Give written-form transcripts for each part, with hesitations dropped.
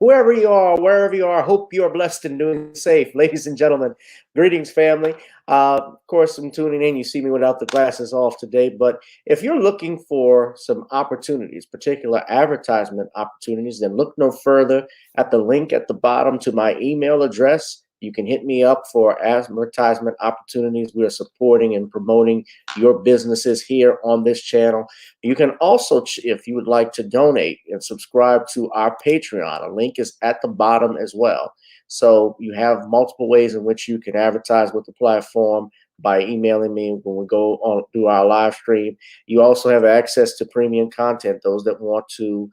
whoever you are, wherever you are, hope you are blessed and doing safe. Ladies and gentlemen, greetings, family. Of course, I'm tuning in. You see me without the glasses off today. But if you're looking for some opportunities, particular advertisement opportunities, then look no further at the link at the bottom to my email address. You can hit me up for advertisement opportunities. We are supporting and promoting your businesses here on this channel. You can also, if you would like to donate and subscribe to our Patreon, a link is at the bottom as well. So you have multiple ways in which you can advertise with the platform by emailing me when we go on do our live stream. You also have access to premium content, those that want to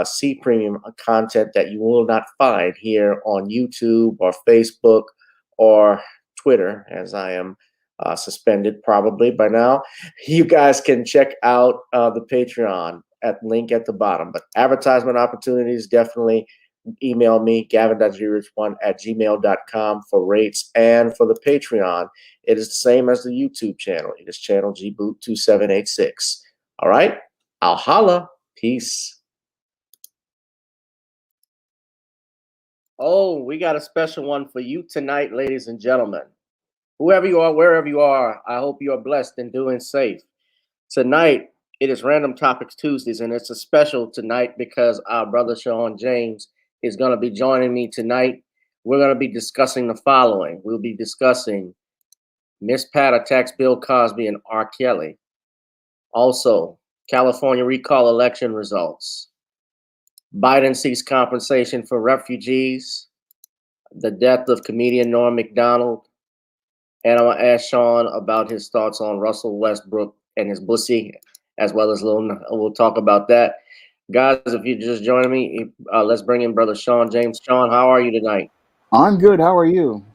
see premium content that you will not find here on YouTube or Facebook or Twitter, as I am suspended probably by now. You guys can check out the Patreon at link at the bottom. But advertisement opportunities, definitely email me, gavin.grich1@gmail.com for rates. And for the Patreon, it is the same as the YouTube channel. It is channel gboot2786. All right, I'll holla. Peace. Oh, we got a special one for you tonight, ladies and gentlemen. Whoever you are, wherever you are, I hope you are blessed and doing safe. Tonight, it is Random Topics Tuesdays, and it's a special tonight because our brother Shawn James is going to be joining me tonight. We're going to be discussing the following. We'll be discussing Miss Pat attacks Bill Cosby and R. Kelly. Also, California recall election results. Biden seeks compensation for refugees, the death of comedian Norm Macdonald, and I'm going to ask Shawn about his thoughts on Russell Westbrook and his bussy, as well as we'll talk about that. Guys, if you're just joining me, let's bring in brother Shawn James. Shawn, how are you tonight? I'm good. How are you?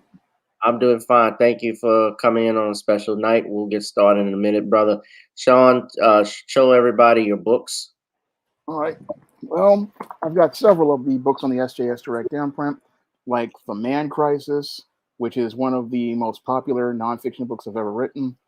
I'm doing fine. Thank you for coming in on a special night. We'll get started in a minute, brother. Shawn, show everybody your books. All right. Well, I've got several of the books on the SJS Direct imprint, like The Man Crisis, which is one of the most popular nonfiction books I've ever written.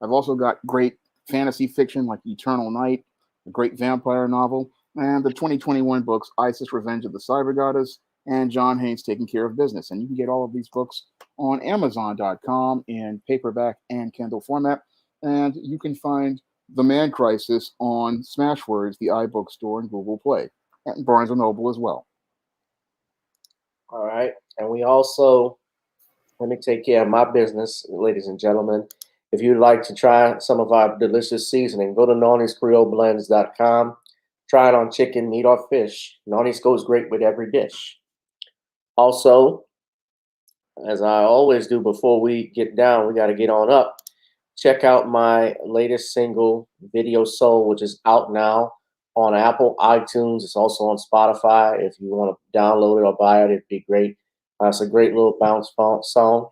I've also got great fantasy fiction like Eternal Night, a great vampire novel, and the 2021 books Isis, Revenge of the Cyber Goddess, and John Haynes, Taking Care of Business. And you can get all of these books on Amazon.com in paperback and Kindle format. And you can find The Man Crisis on Smashwords, the iBook store, and Google Play, and Barnes & Noble as well. All right. And we also, let me take care of my business, ladies and gentlemen. If you'd like to try some of our delicious seasoning, go to Nornie'sCreoleBlends.com. Try it on chicken, meat, or fish. Nornie's goes great with every dish. Also, as I always do before we get down, we got to get on up. Check out my latest single, Video Soul, which is out now on Apple, iTunes. It's also on Spotify. If you want to download it or buy it, it'd be great. It's a great little bounce song.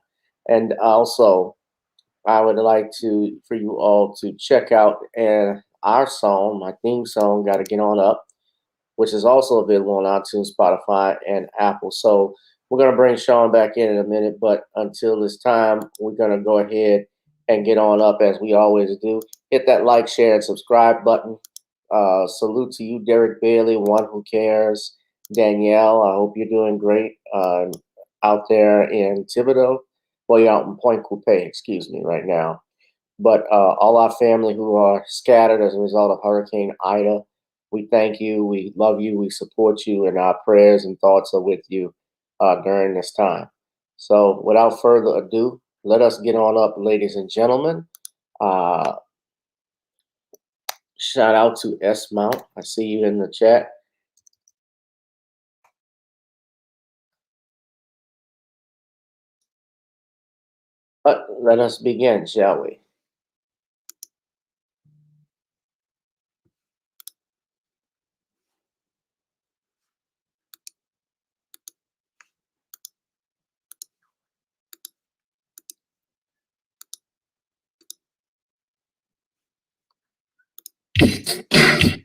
And also, I would like for you all to check out our song, my theme song, Gotta Get On Up, which is also available on iTunes, Spotify, and Apple. So we're going to bring Shawn back in a minute, but until this time, we're going to go ahead and get on up as we always do. Hit that like, share, and subscribe button. Salute to you, Derek Bailey, One Who Cares, Danielle. I hope you're doing great out there in Thibodeau. Well, you're out in Point Coupé, excuse me, right now. But all our family who are scattered as a result of Hurricane Ida, we thank you, we love you, we support you, and our prayers and thoughts are with you during this time. So without further ado, let us get on up, ladies and gentlemen. Shout out to S Mount. I see you in the chat. But let us begin, shall we?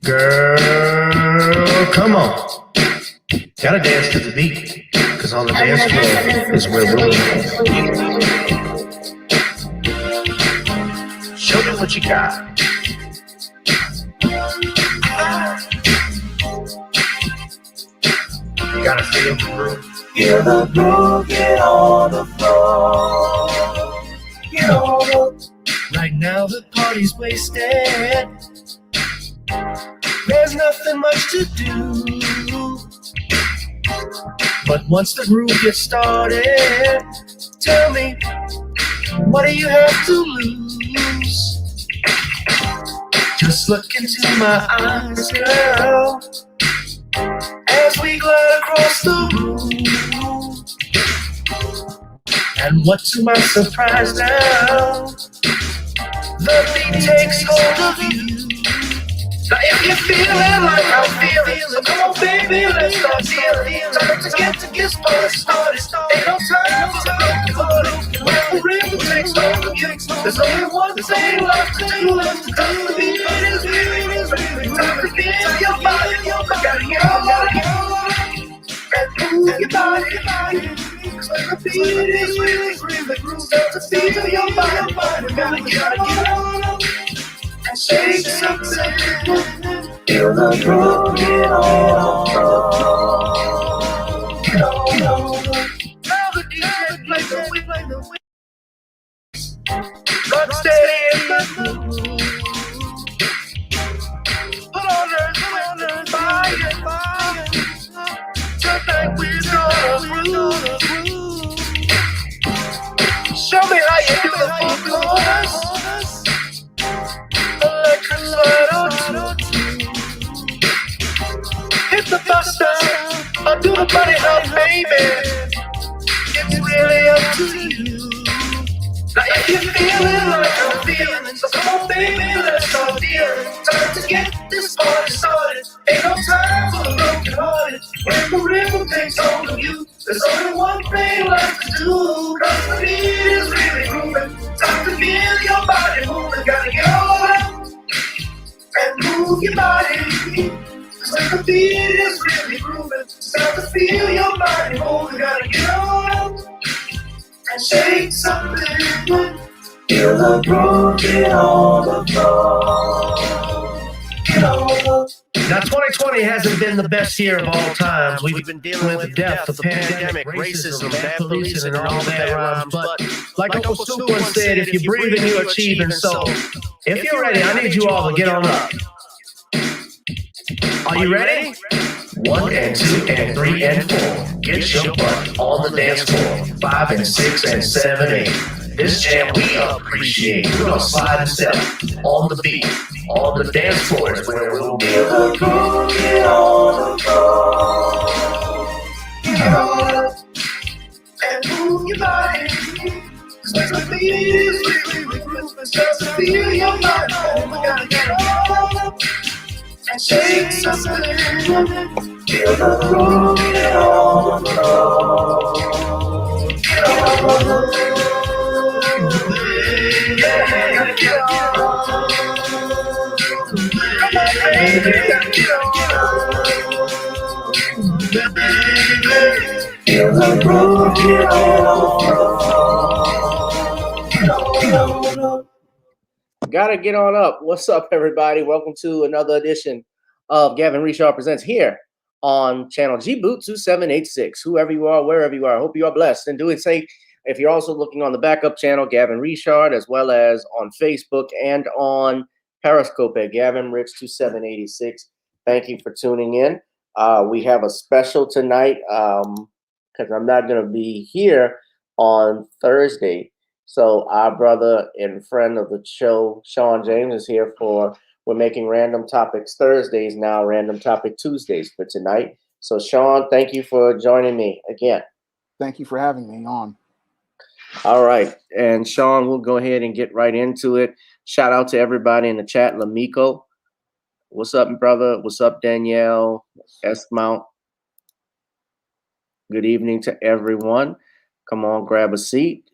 Girl, come on. Gotta dance to the beat, cause on the dance floor is where we'll be. Show me what you got. You gotta feel the groove. Feel the groove, get on the floor. Get on the Right now the party's wasted. There's nothing much to do. But once the groove gets started, tell me, what do you have to lose? Just look into my eyes, girl, as we glide across the room. And what to my surprise now, the beat takes hold of you. Now if you're feeling like I'm feeling, so come on baby, let's start feeling. Time to get this party started. Ain't no time for broken hearted. When the rhythm takes hold of you, there's only one thing left to do. Cause the beat is really time to get your body. Gotta get on and move your body. Cause when the beat is really start to feel your body. Gotta get on and shake something. Feel the groove, get on the floor. Get on the Now the DJ plays the wind. Rock steady in the groove. Put on the fire. Tonight we're gonna groove. Show me how you do the full chorus. Electric slide on two. Hit the buster, or do the body hop, baby. It's really up to you. Now if you're feeling like I'm feeling, so come on baby, let's start dealing. Time to get this party started. Ain't no time for the broken hearted. When the rhythm takes hold of you, there's only one thing left to do. Cause the beat is really grooving. Time to feel your body moving. Gotta get all out and move your body. Cause when the beat is really grooving, start to feel your body moving. Gotta get on and shake something. Feel the groove, get on the floor. Get on the Now 2020 hasn't been the best year of all times. We've been dealing with the death, the pandemic, racism, bad policing, and all that rhymes. But like Uncle Stu once said, if you breathe and you achieve. And so, if you're ready, I need you all to get on up. Are you ready? 1 and 2 and 3 and 4. Get your butt on the dance floor. 5 and 6 and 7, 8. This jam we appreciate. We're gonna slide and step on the beat. On the dance floor is where we'll be. feel the groove, get on the floor. Get on And move your body. Cause when the beat is really grooving, start to feel your body. We gotta get on and shake something. Feel the groove, get on the floor. Get on Yeah, gotta get on. Come on, baby, gotta get on. Feel the groove, get on the floor. Gotta get on up. What's up, everybody? Welcome to another edition of Gavin Richard Presents here on channel G-Boot 2786. Whoever you are, wherever you are, I hope you are blessed and doing safe. If you're also looking on the backup channel, Gavin Richard, as well as on Facebook and on Periscope at Gavin Rich 2786. Thank you for tuning in. We have a special tonight because I'm not going to be here on Thursday. So our brother and friend of the show, Shawn James, is here for, we're making Random Topics Thursdays now, Random Topic Tuesdays for tonight. So Shawn, thank you for joining me again. Thank you for having me on. All right. And Shawn, we'll go ahead and get right into it. Shout out to everybody in the chat. Lamiko, what's up, brother? What's up, Danielle? S. Mount. Good evening to everyone. Come on, grab a seat.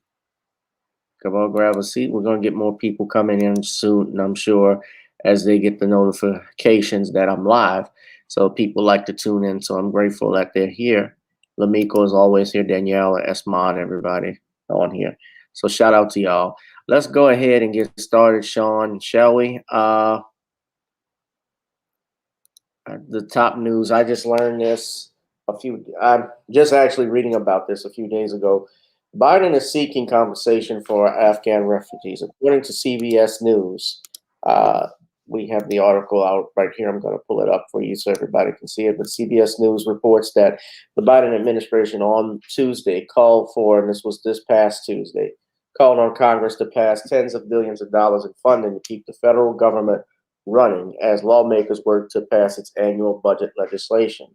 Come on, grab a seat. We're going to get more people coming in soon, and I'm sure as they get the notifications that I'm live. So people like to tune in, so I'm grateful that they're here. Lamiko is always here. Danielle, Esmond, everybody on here. So shout out to y'all. Let's go ahead and get started, Shawn, shall we? The top news, I just learned this I'm just actually reading about this a few days ago. Biden is seeking compensation for Afghan refugees. According to CBS News, uh, we have the article out right here. I'm going to pull it up for you so everybody can see it. But CBS News reports that the Biden administration on Tuesday called for, and this was this past Tuesday, called on Congress to pass tens of billions of dollars in funding to keep the federal government running as lawmakers work to pass its annual budget legislation.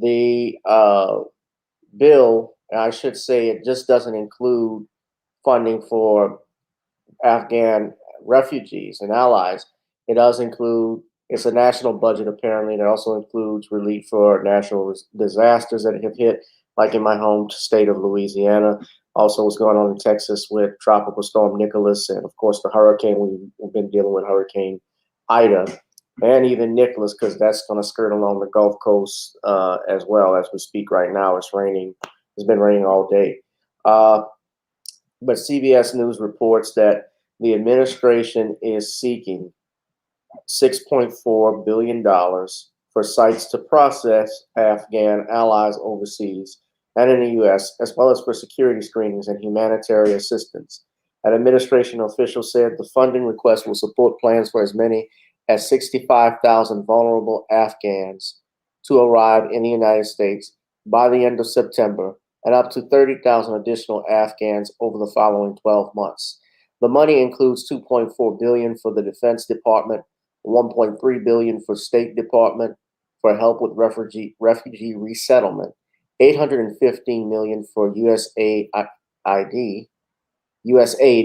The bill, I should say, it just doesn't include funding for Afghan refugees and allies. It does include, it's a national budget apparently. It also includes relief for natural disasters that have hit, like in my home state of Louisiana. Also, what's going on in Texas with Tropical Storm Nicholas, and of course the hurricane. We've been dealing with Hurricane Ida, and even Nicholas, because that's going to skirt along the Gulf Coast as well as we speak right now. It's raining. It's been raining all day. But CBS News reports that the administration is seeking $6.4 billion for sites to process Afghan allies overseas and in the U.S., as well as for security screenings and humanitarian assistance. An administration official said the funding request will support plans for as many as 65,000 vulnerable Afghans to arrive in the United States by the end of September, and up to 30,000 additional Afghans over the following 12 months. The money includes $2.4 billion for the Defense Department, $1.3 billion for State Department for help with refugee resettlement, $815 million for USAID,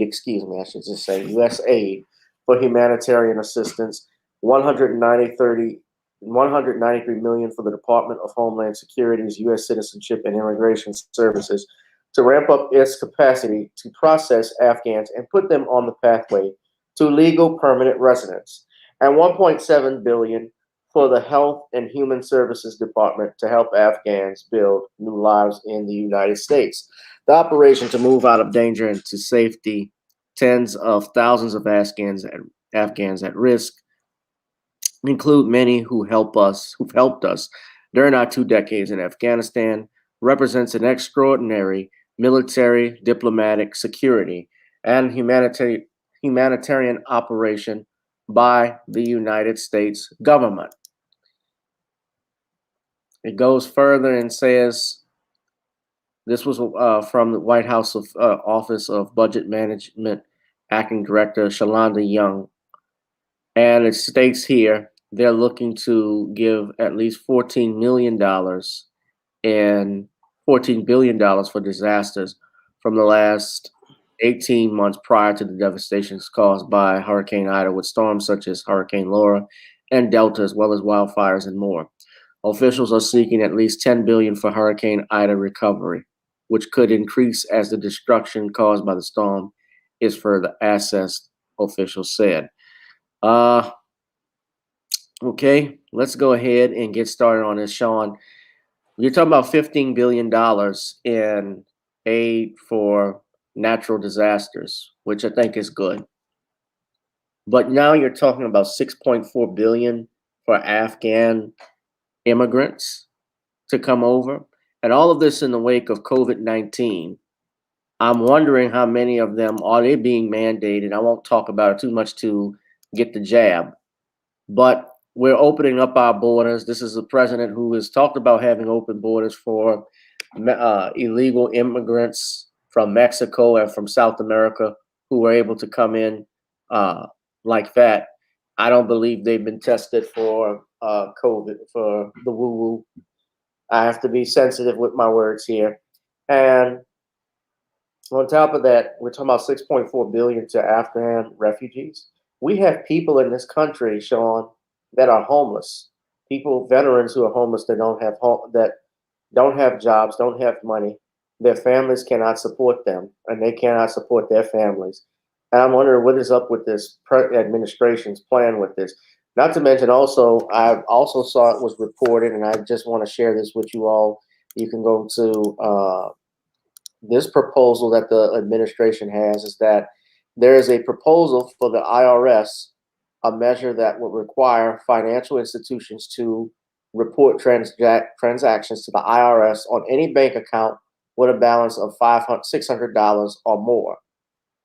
excuse me, I should just say USAID for humanitarian assistance, $193 million for the Department of Homeland Security's U.S. Citizenship and Immigration Services to ramp up its capacity to process Afghans and put them on the pathway to legal permanent residence, and $1.7 billion for the Health and Human Services Department to help Afghans build new lives in the United States. The operation to move out of danger and to safety tens of thousands of Afghans at risk include many who've helped us during our 2 decades in Afghanistan, represents an extraordinary military, diplomatic, security, and humanitarian operation by the United States government. It goes further and says, this was from the White House Office of Budget Management Acting Director Shalanda Young, and it states here they're looking to give at least $14 million and $14 billion for disasters from the last 18 months prior to the devastations caused by Hurricane Ida, with storms such as Hurricane Laura and Delta, as well as wildfires and more. Officials are seeking at least $10 billion for Hurricane Ida recovery, which could increase as the destruction caused by the storm is further assessed, officials said. Okay, let's go ahead and get started on this, Shawn. You're talking about $15 billion in aid for natural disasters, which I think is good. But now you're talking about $6.4 billion for Afghan immigrants to come over. And all of this in the wake of COVID-19. I'm wondering how many of them are they being mandated. I won't talk about it too much to get the jab, but we're opening up our borders. This is a president who has talked about having open borders for illegal immigrants from Mexico and from South America who were able to come in like that. I don't believe they've been tested for COVID, for the woo-woo. I have to be sensitive with my words here. And on top of that, we're talking about $6.4 billion to Afghan refugees. We have people in this country, Shawn, that are homeless. People, veterans who are homeless that don't have jobs, don't have money. Their families cannot support them, and they cannot support their families. And I'm wondering what is up with this administration's plan with this. Not to mention, also, I also saw it was reported, and I just want to share this with you all. You can go to this proposal that the administration has, is that there is a proposal for the IRS, a measure that would require financial institutions to report transactions to the IRS on any bank account with a balance of $600 or more.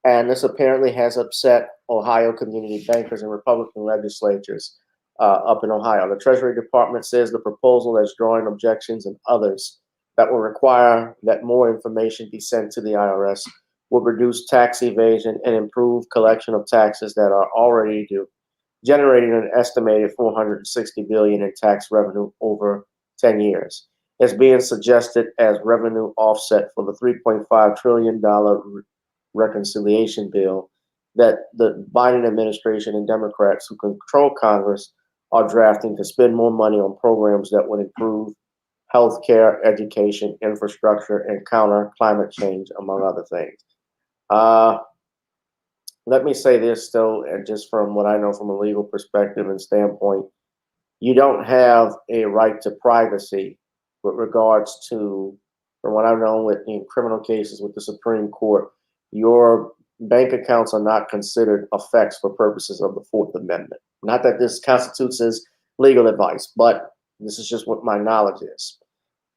And this apparently has upset Ohio community bankers and Republican legislatures up in Ohio. The Treasury Department says the proposal has drawing objections and others that will require that more information be sent to the IRS will reduce tax evasion and improve collection of taxes that are already due, generating an estimated $460 billion in tax revenue over 10 years. It's being suggested as revenue offset for the $3.5 trillion reconciliation bill that the Biden administration and Democrats who control Congress are drafting to spend more money on programs that would improve healthcare, education, infrastructure, and counter climate change, among other things. Let me say this, though, and just from what I know from a legal perspective and standpoint, you don't have a right to privacy with regards to, from what I've known with in criminal cases with the Supreme Court, your bank accounts are not considered effects for purposes of the Fourth Amendment. Not that this constitutes as legal advice, but this is just what my knowledge is.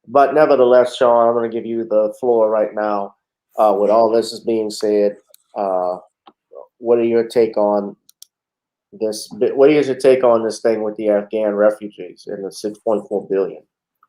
But nevertheless, Shawn, I'm going to give you the floor right now. With all this is being said, what are your take on this? What is your take on this thing with the Afghan refugees and the 6.4 billion?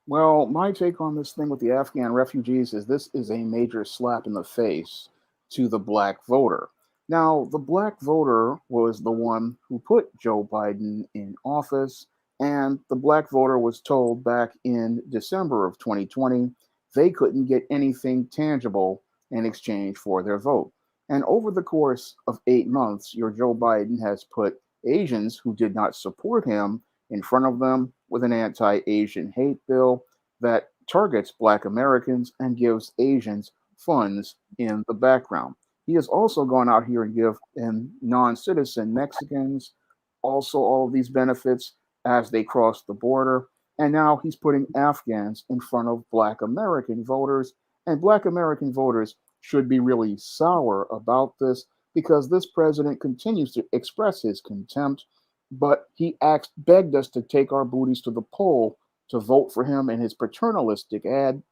Well, my take on this thing with the Afghan refugees is this is a major slap in the face to the black voter. Now, the black voter was the one who put Joe Biden in office, and the black voter was told back in December of 2020 they couldn't get anything tangible in exchange for their vote. And over the course of 8 months, your Joe Biden has put Asians who did not support him in front of them with an anti-Asian hate bill that targets Black Americans and gives Asians funds in the background. He has also gone out here and given non-citizen Mexicans also all of these benefits as they cross the border. And now he's putting Afghans in front of Black American voters. And Black American voters should be really sour about this because this president continues to express his contempt, but he begged us to take our booties to the poll to vote for him in his paternalistic ad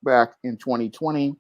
back in 2020.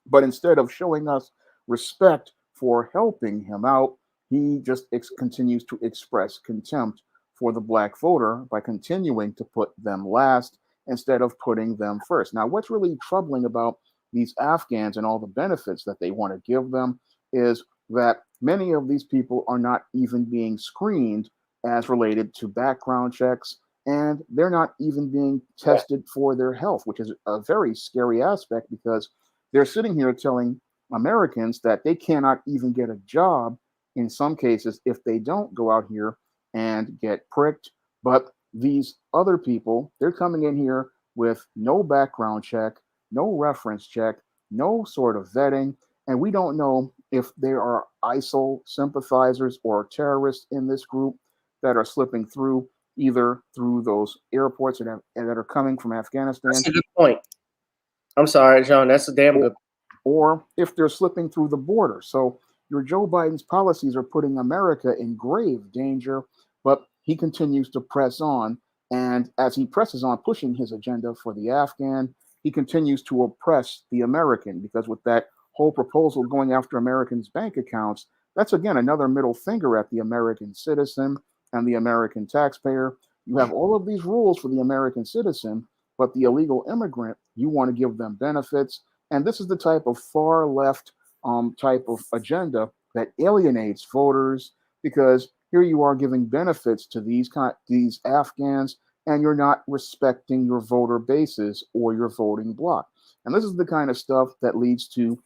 But instead of showing us respect for helping him out, he just continues to express contempt for the black voter by continuing to put them last instead of putting them first. Now, what's really troubling about these Afghans and all the benefits that they want to give them is that many of these people are not even being screened as related to background checks, and they're not even being tested for their health, which is a very scary aspect because they're sitting here telling Americans that they cannot even get a job in some cases if they don't go out here and get pricked. But these other people, they're coming in here with no background check, no reference check, no sort of vetting, and we don't know if there are ISIL sympathizers or terrorists in this group that are slipping through either through those airports that are coming from Afghanistan. That's a good point. I'm sorry, John. That's a damn good. Or if they're slipping through the border. So your Joe Biden's policies are putting America in grave danger, but he continues to press on. And as he presses on pushing his agenda for the Afghan, he continues to oppress the American, because with that whole proposal going after Americans' bank accounts, that's again another middle finger at the American citizen and the American taxpayer. You have all of these rules for the American citizen, but the illegal immigrant, you want to give them benefits. And this is the type of far left type of agenda that alienates voters, because here you are giving benefits to these Afghans, and you're not respecting your voter bases or your voting bloc. And this is the kind of stuff that leads to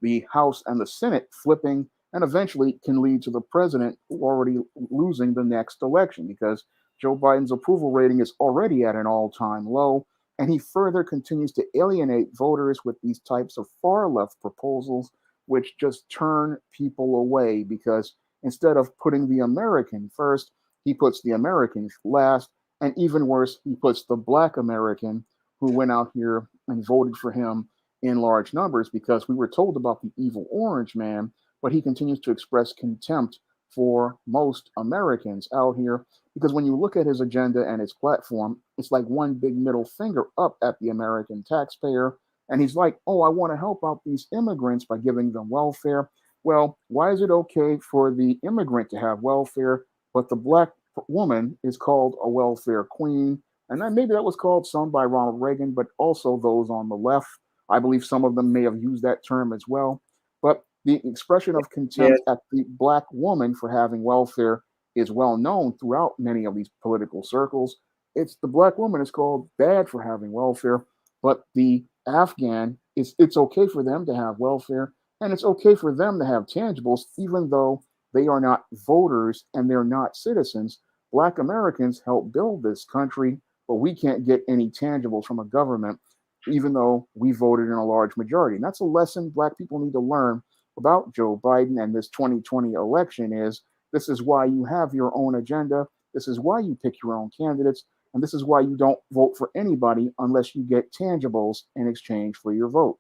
the House and the Senate flipping, and eventually can lead to the president already losing the next election, because Joe Biden's approval rating is already at an all-time low. And he further continues to alienate voters with these types of far left proposals, which just turn people away, because instead of putting the American first, he puts the Americans last. And even worse, he puts the Black American who went out here and voted for him in large numbers, because we were told about the evil orange man, but he continues to express contempt for most Americans out here, Because when you look at his agenda and his platform, it's like one big middle finger up at the American taxpayer. And he's like, oh, I want to help out these immigrants by giving them welfare. Well, why is it okay for the immigrant to have welfare, but the black woman is called a welfare queen? And then maybe that was called some by Ronald Reagan, but also those on the left. I believe some of them may have used that term as well. But the expression of Yeah. contempt at the black woman for having welfare is well known throughout many of these political circles. It's the black woman is called bad for having welfare, but the Afghan is it's okay for them to have welfare and it's okay for them to have tangibles, even though they are not voters and they're not citizens. Black Americans help build this country, but we can't get any tangibles from a government, even though we voted in a large majority. And that's a lesson black people need to learn about Joe Biden and this 2020 election is this is why you have your own agenda. This is why you pick your own candidates. And this is why you don't vote for anybody unless you get tangibles in exchange for your vote.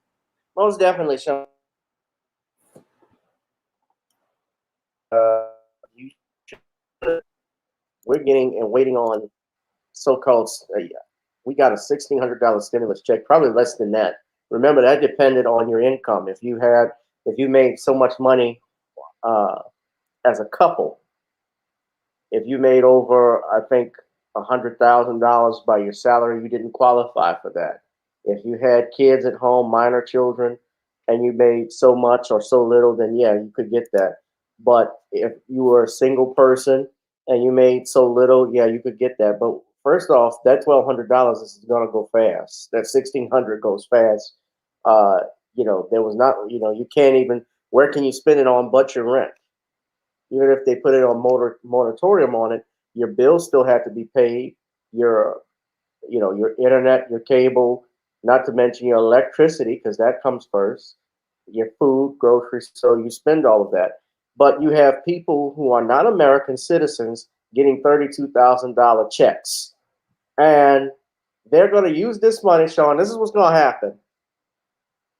Most definitely, Sean. You we're getting and waiting on so-called. We got a $1,600 stimulus check, probably less than that. Remember that depended on your income. If you made so much money as a couple, if you made over, I think, $100,000 by your salary, you didn't qualify for that. If you had kids at home, minor children, and you made so much or so little, then yeah, you could get that. But if you were a single person and you made so little, yeah, you could get that. But first off, that $1,200 is going to go fast. That 1,600 goes fast. Uh, there was not, you can't even. Where can you spend it on but your rent? Even if they put it on moratorium on it, your bills still have to be paid. Your, your internet, your cable, not to mention your electricity, because that comes first. Your food, groceries, so you spend all of that. But you have people who are not American citizens getting $32,000 checks, and they're going to use this money, Sean. This is what's going to happen.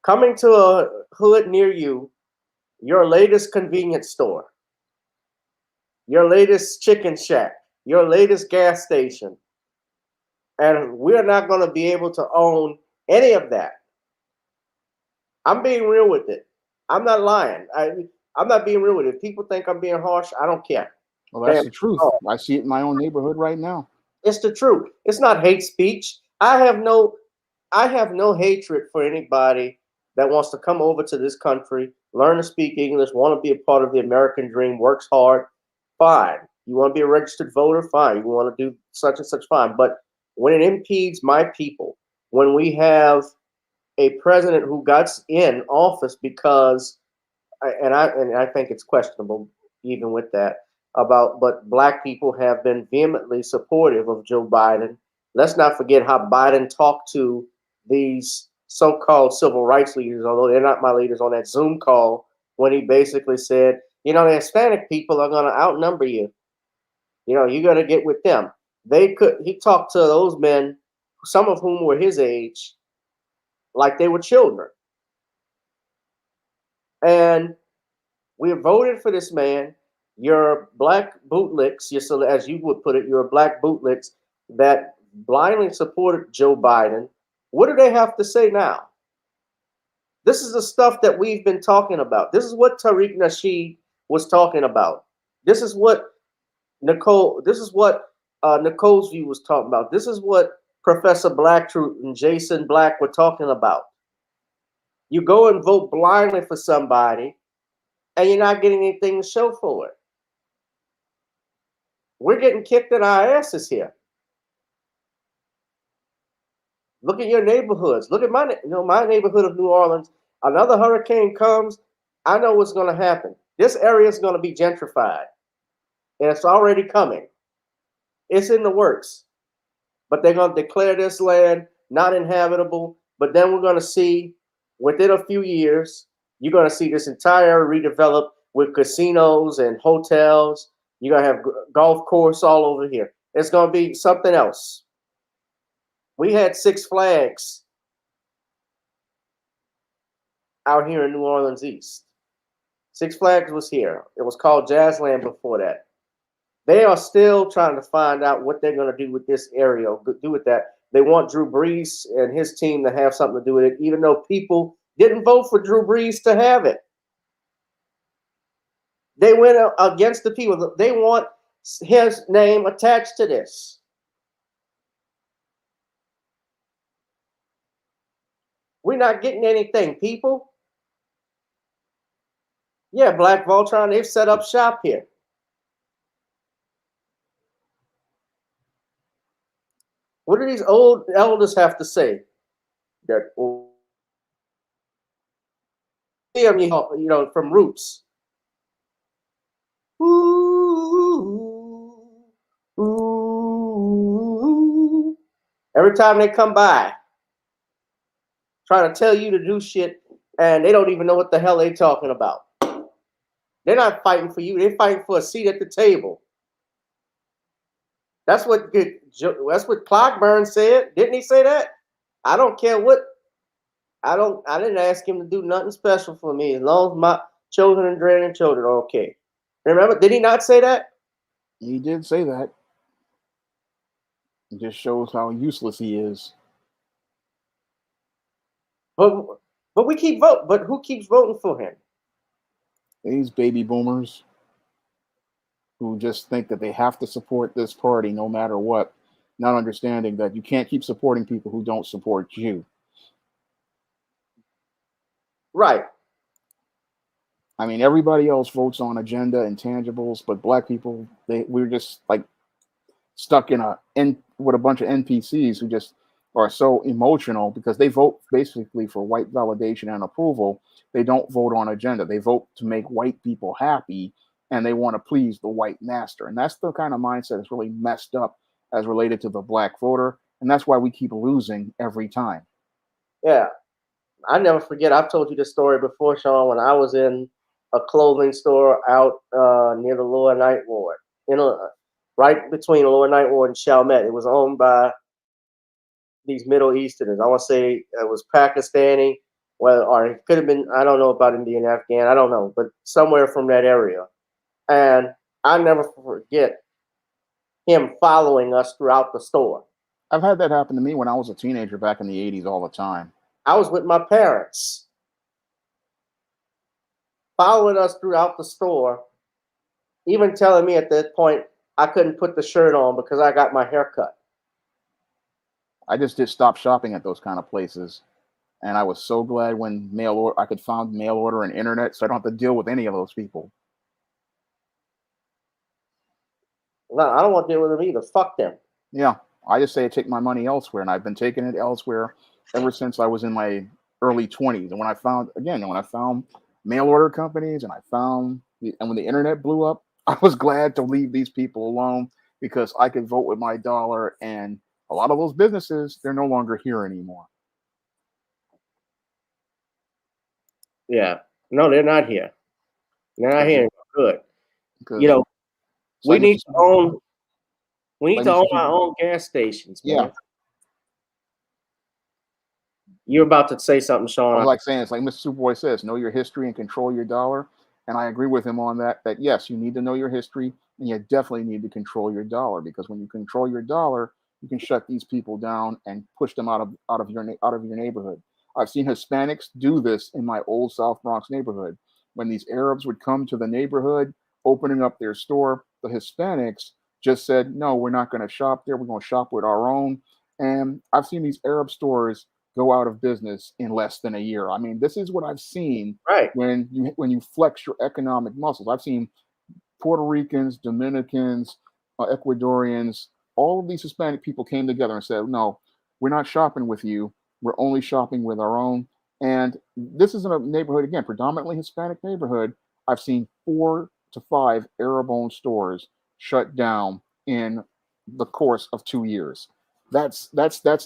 Coming to a hood near you, your latest convenience store, your latest chicken shack, your latest gas station. And we're not going to be able to own any of that. I'm being real with it. I'm not lying. I'm not being real with it. If people think I'm being harsh, I don't care. Well, that's the truth. I see it in my own neighborhood right now. It's the truth. It's not hate speech. I have no hatred for anybody that wants to come over to this country, learn to speak English, want to be a part of the American dream, works hard. Fine. You want to be a registered voter? Fine. You want to do such and such? Fine. But when it impedes my people, when we have a president who got in office because, and I think it's questionable even with that, but black people have been vehemently supportive of Joe Biden. Let's not forget how Biden talked to these so-called civil rights leaders, although they're not my leaders, on that Zoom call when he basically said, the Hispanic people are going to outnumber you. You got to get with them. He talked to those men, some of whom were his age, like they were children. And we voted for this man. You're black bootlicks, as you would put it, you're black bootlicks that blindly supported Joe Biden. What do they have to say now? This is the stuff that we've been talking about. This is what Tariq Nasheed was talking about. This is what Nicole's view was talking about. This is what Professor Blacktruth and Jason Black were talking about. You go and vote blindly for somebody, and you're not getting anything to show for it. We're getting kicked in our asses here. Look at your neighborhoods. Look at my neighborhood of New Orleans. Another hurricane comes, I know what's going to happen. This area is going to be gentrified, and it's already coming. It's in the works. But they're going to declare this land not inhabitable. But then we're going to see, within a few years, you're going to see this entire area redeveloped with casinos and hotels. You're going to have golf course all over here. It's going to be something else. We had Six Flags out here in New Orleans East. Six Flags was here. It was called Jazzland before that. They are still trying to find out what they're going to do with this area, do with that. They want Drew Brees and his team to have something to do with it, even though people didn't vote for Drew Brees to have it. They went against the people. They want his name attached to this. We're not getting anything, people. Yeah, Black Voltron, they've set up shop here. What do these old elders have to say? That you know, from Roots. Ooh, ooh. Every time they come by, trying to tell you to do shit, and they don't even know what the hell they're talking about. They're not fighting for you. They're fighting for a seat at the table. That's what Clockburn said. Didn't he say that? I don't care what. I didn't ask him to do nothing special for me as long as my children and grandchildren are okay. Remember, did he not say that? He did say that. It just shows how useless he is. But we keep voting. But who keeps voting for him? These baby boomers who just think that they have to support this party no matter what, not understanding that you can't keep supporting people who don't support you. Right. I mean, everybody else votes on agenda and tangibles, but black people, we're just like stuck with a bunch of NPCs who just are so emotional because they vote basically for white validation and approval. They don't vote on agenda. They vote to make white people happy, and they want to please the white master. And that's the kind of mindset that's really messed up as related to the black voter. And that's why we keep losing every time. Yeah. I never forget. I've told you this story before, Shawn, when I was in a clothing store out near the Lower Ninth Ward, right between Lower Ninth Ward and Chalmette. It was owned by these Middle Easterners. I want to say it was Pakistani, or it could have been, I don't know about Indian, Afghan, I don't know, but somewhere from that area. And I never forget him following us throughout the store. I've had that happen to me when I was a teenager back in the 80s all the time. I was with my parents, following us throughout the store, even telling me at that point I couldn't put the shirt on because I got my hair cut. I just did stop shopping at those kind of places. And I was so glad when I could find mail order and internet, so I don't have to deal with any of those people. No, I don't want to deal with them either. Fuck them. Yeah, I just say take my money elsewhere, and I've been taking it elsewhere ever since I was in my early 20s. And when I found mail order companies, and when the internet blew up, I was glad to leave these people alone because I could vote with my dollar. And a lot of those businesses, they're no longer here anymore. Yeah, no, they're not here. They're not here. Good. So we need to own. We need to own our own gas stations, man. Yeah. You're about to say something, Shawn. I was like saying, it's like Mr. Superboy says, know your history and control your dollar. And I agree with him on that, yes, you need to know your history and you definitely need to control your dollar, because when you control your dollar, you can shut these people down and push them out of your neighborhood. I've seen Hispanics do this in my old South Bronx neighborhood. When these Arabs would come to the neighborhood, opening up their store, the Hispanics just said, no, we're not going to shop there. We're going to shop with our own. And I've seen these Arab stores go out of business in less than a year. I mean, this is what I've seen when you flex your economic muscles. I've seen Puerto Ricans, Dominicans, Ecuadorians, all of these Hispanic people came together and said, no, we're not shopping with you. We're only shopping with our own. And this is in a neighborhood, again, predominantly Hispanic neighborhood. I've seen 4 to 5 Arab-owned stores shut down in the course of 2 years. That's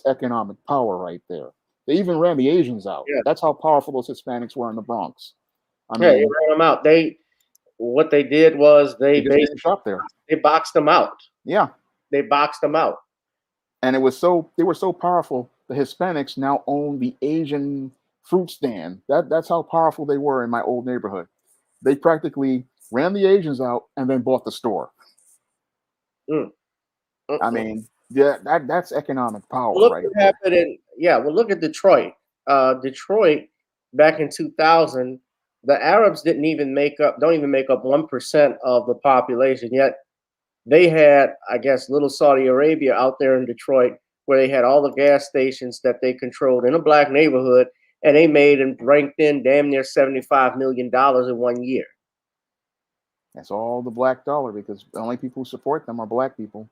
economic power right there. They even ran the Asians out. Yeah. That's how powerful those Hispanics were in the Bronx. They ran them out. What they did was they basically shop there. They boxed them out. Yeah, they boxed them out. And they were so powerful. The Hispanics now own the Asian fruit stand. That's how powerful they were in my old neighborhood. They practically ran the Asians out and then bought the store. Mm, I mm-mm. mean, yeah, that's economic power Look right what there. happened in well, look at Detroit. Detroit back in 2000, the Arabs don't even make up 1% of the population. Yet they had, I guess, little Saudi Arabia out there in Detroit, where they had all the gas stations that they controlled in a black neighborhood, and they made and ranked in damn near $75 million in 1 year. That's all the black dollar because the only people who support them are black people.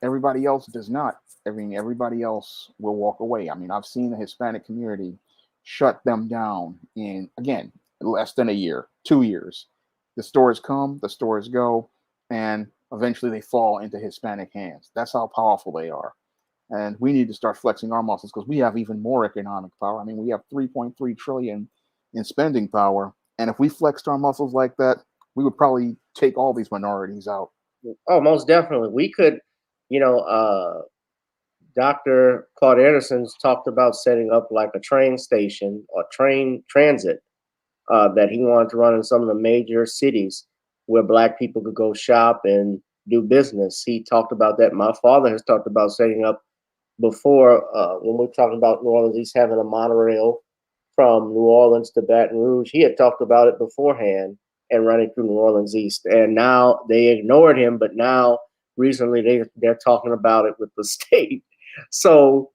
Everybody else does not. I mean, everybody else will walk away. I mean, I've seen the Hispanic community shut them down in, again, less than a year, 2 years. The stores come, the stores go, and eventually they fall into Hispanic hands. That's how powerful they are. And we need to start flexing our muscles because we have even more economic power. I mean, we have 3.3 trillion in spending power. And if we flexed our muscles like that, we would probably take all these minorities out. Oh, most definitely. We could, you know, Dr. Claude Anderson's talked about setting up like a train station or train transit that he wanted to run in some of the major cities where black people could go shop and do business. He talked about that. My father has talked about setting up before when we're talking about New Orleans, he's having a monorail from New Orleans to Baton Rouge. He had talked about it beforehand and running through New Orleans East. And now they ignored him, but now recently they're talking about it with the state. So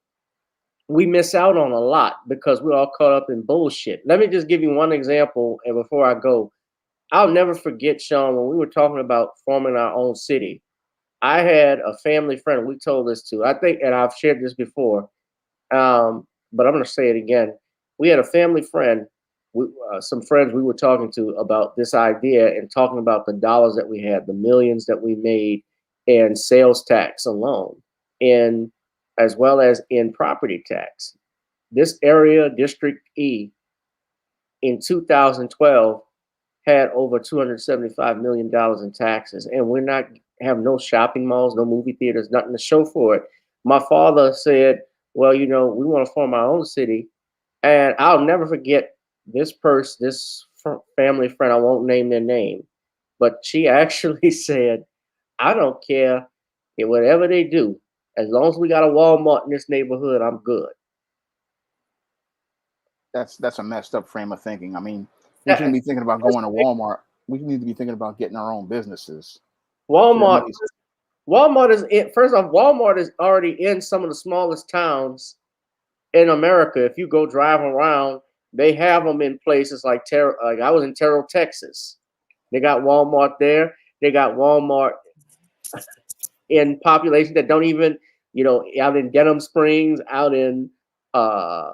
we miss out on a lot because we're all caught up in bullshit. Let me just give you one example, and before I go, I'll never forget, Shawn, when we were talking about forming our own city. I had a family friend. We told this to, I think, and I've shared this before, but I'm going to say it again. We had a family friend, some friends we were talking to about this idea and talking about the dollars that we had, the millions that we made in sales tax alone, and as well as in property tax. This area, District E, in 2012 had over $275 million in taxes, and we're not have no shopping malls, no movie theaters, nothing to show for it. My father said, "Well, we want to form our own city," and I'll never forget this family friend. I won't name their name, but she actually said, "I don't care whatever they do, as long as we got a Walmart in this neighborhood, I'm good." That's a messed up frame of thinking. I mean, we shouldn't That- be thinking about that's going to Walmart. We need to be thinking about getting our own businesses. So that Walmart means Walmart is first off, Walmart is already in some of the smallest towns in America. If you go drive around, they have them in places like like I was in Terrell, Texas. They got Walmart there. They got Walmart in populations that don't even, out in Denham Springs, out in uh,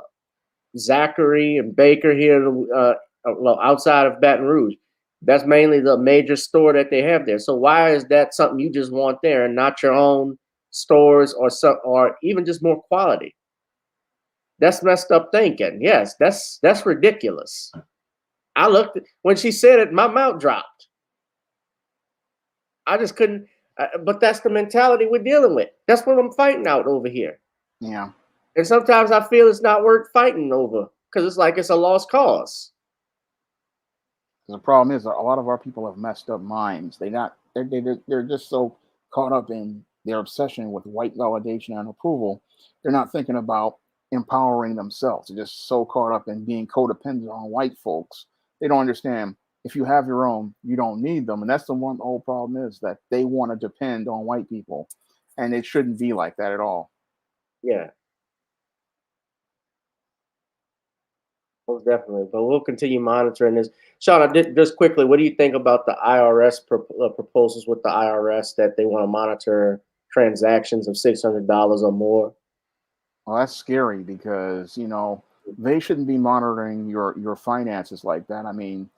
Zachary and Baker here, well, outside of Baton Rouge. That's mainly the major store that they have there. So why is that something you just want there and not your own stores or even just more quality? That's messed up thinking. Yes, that's ridiculous. I looked when she said it, my mouth dropped. I just couldn't. But that's the mentality we're dealing with. That's what I'm fighting out over here. yeah. And sometimes I feel it's not worth fighting over because it's like it's a lost cause. The problem is a lot of our people have messed up minds. They're just so caught up in their obsession with white validation and approval. They're not thinking about empowering themselves. They're just so caught up in being codependent on white folks. They don't understand if you have your own, you don't need them. And that's the whole problem is that they want to depend on white people. And it shouldn't be like that at all. Yeah, most definitely. But we'll continue monitoring this. Shawn, I did just quickly. What do you think about the IRS proposals with the IRS that they want to monitor transactions of $600 or more? Well, that's scary because, they shouldn't be monitoring your finances like that. I mean,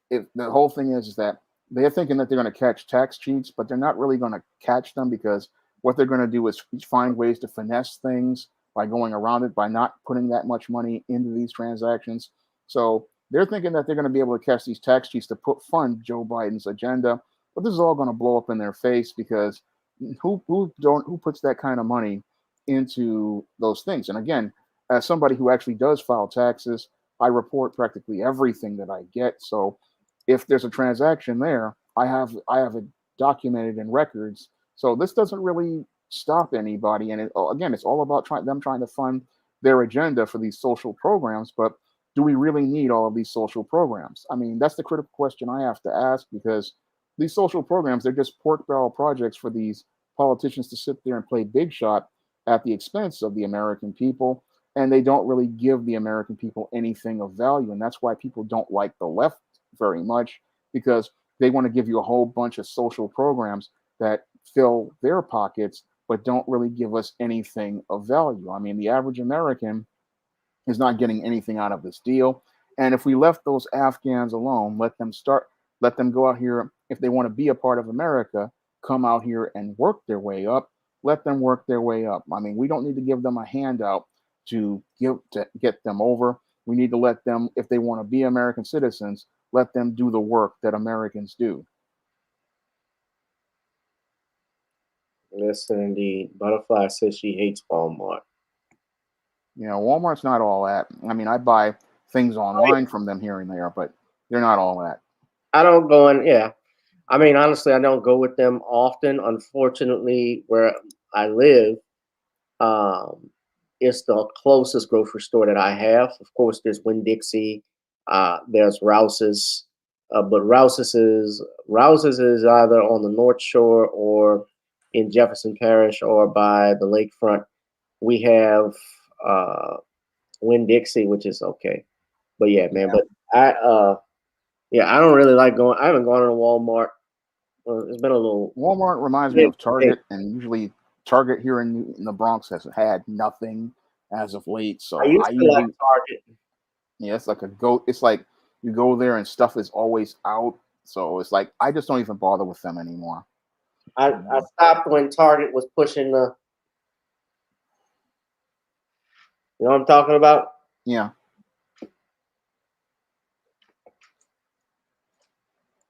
the whole thing is that they're thinking that they're going to catch tax cheats, but they're not really going to catch them because what they're going to do is find ways to finesse things by going around it by not putting that much money into these transactions. So they're thinking that they're going to be able to catch these tax cheats to fund Joe Biden's agenda, but this is all going to blow up in their face because who puts that kind of money into those things? And again, as somebody who actually does file taxes, I report practically everything that I get. So if there's a transaction there, I have it documented in records So this doesn't really stop anybody. And again, it's all about them trying to fund their agenda for these social programs. But do we really need all of these social programs? I mean, that's the critical question I have to ask, because these social programs, they're just pork barrel projects for these politicians to sit there and play big shot at the expense of the American people. And they don't really give the American people anything of value. And that's why people don't like the left very much, because they want to give you a whole bunch of social programs that fill their pockets, but don't really give us anything of value. I mean, the average American is not getting anything out of this deal. And if we left those Afghans alone, let them go out here, if they want to be a part of America, come out here and work their way up, let them work their way up. I mean, we don't need to give them a handout to get them over. We need to let them, if they want to be American citizens, let them do the work that Americans do. Listen, indeed. Butterfly says she hates Walmart. You know, Walmart's not all that. I mean, I buy things online from them here and there, but they're not all that. I don't go in, yeah. I mean, honestly, I don't go with them often. Unfortunately, where I live, it's the closest grocery store that I have. Of course, there's Winn-Dixie, there's Rouse's, but Rouse's is either on the North Shore or in Jefferson Parish or by the lakefront. We have Winn-Dixie, which is okay. But yeah, man. Yeah. But I don't really like going. I haven't gone to Walmart. It's been a little. Walmart reminds me of Target, and usually Target here in the Bronx has had nothing as of late. So I usually like Target. Yeah, it's like it's like you go there and stuff is always out. So it's like I just don't even bother with them anymore. I stopped when Target was pushing the. You know what I'm talking about? Yeah.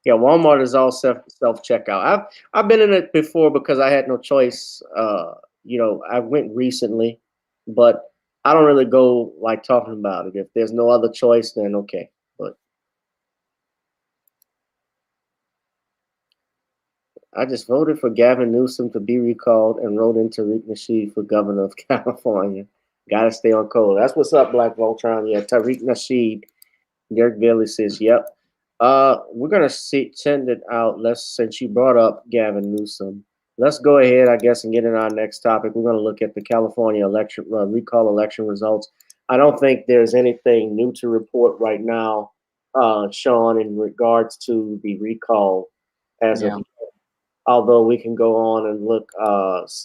Yeah, Walmart is all self checkout. I've been in it before because I had no choice. You know, I went recently, but I don't really go like talking about it. If there's no other choice, then okay. But I just voted for Gavin Newsom to be recalled and wrote in Tariq Nasheed for governor of California. Got to stay on code. That's what's up, Black Voltron. Yeah, Tariq Nasheed. Derek Bailey says, yep. We're gonna send it out. Since you brought up Gavin Newsom, let's go ahead, I guess, and get in our next topic. We're gonna look at the California election recall election results. I don't think there's anything new to report right now, Shawn, in regards to the recall as of. Although we can go on and look,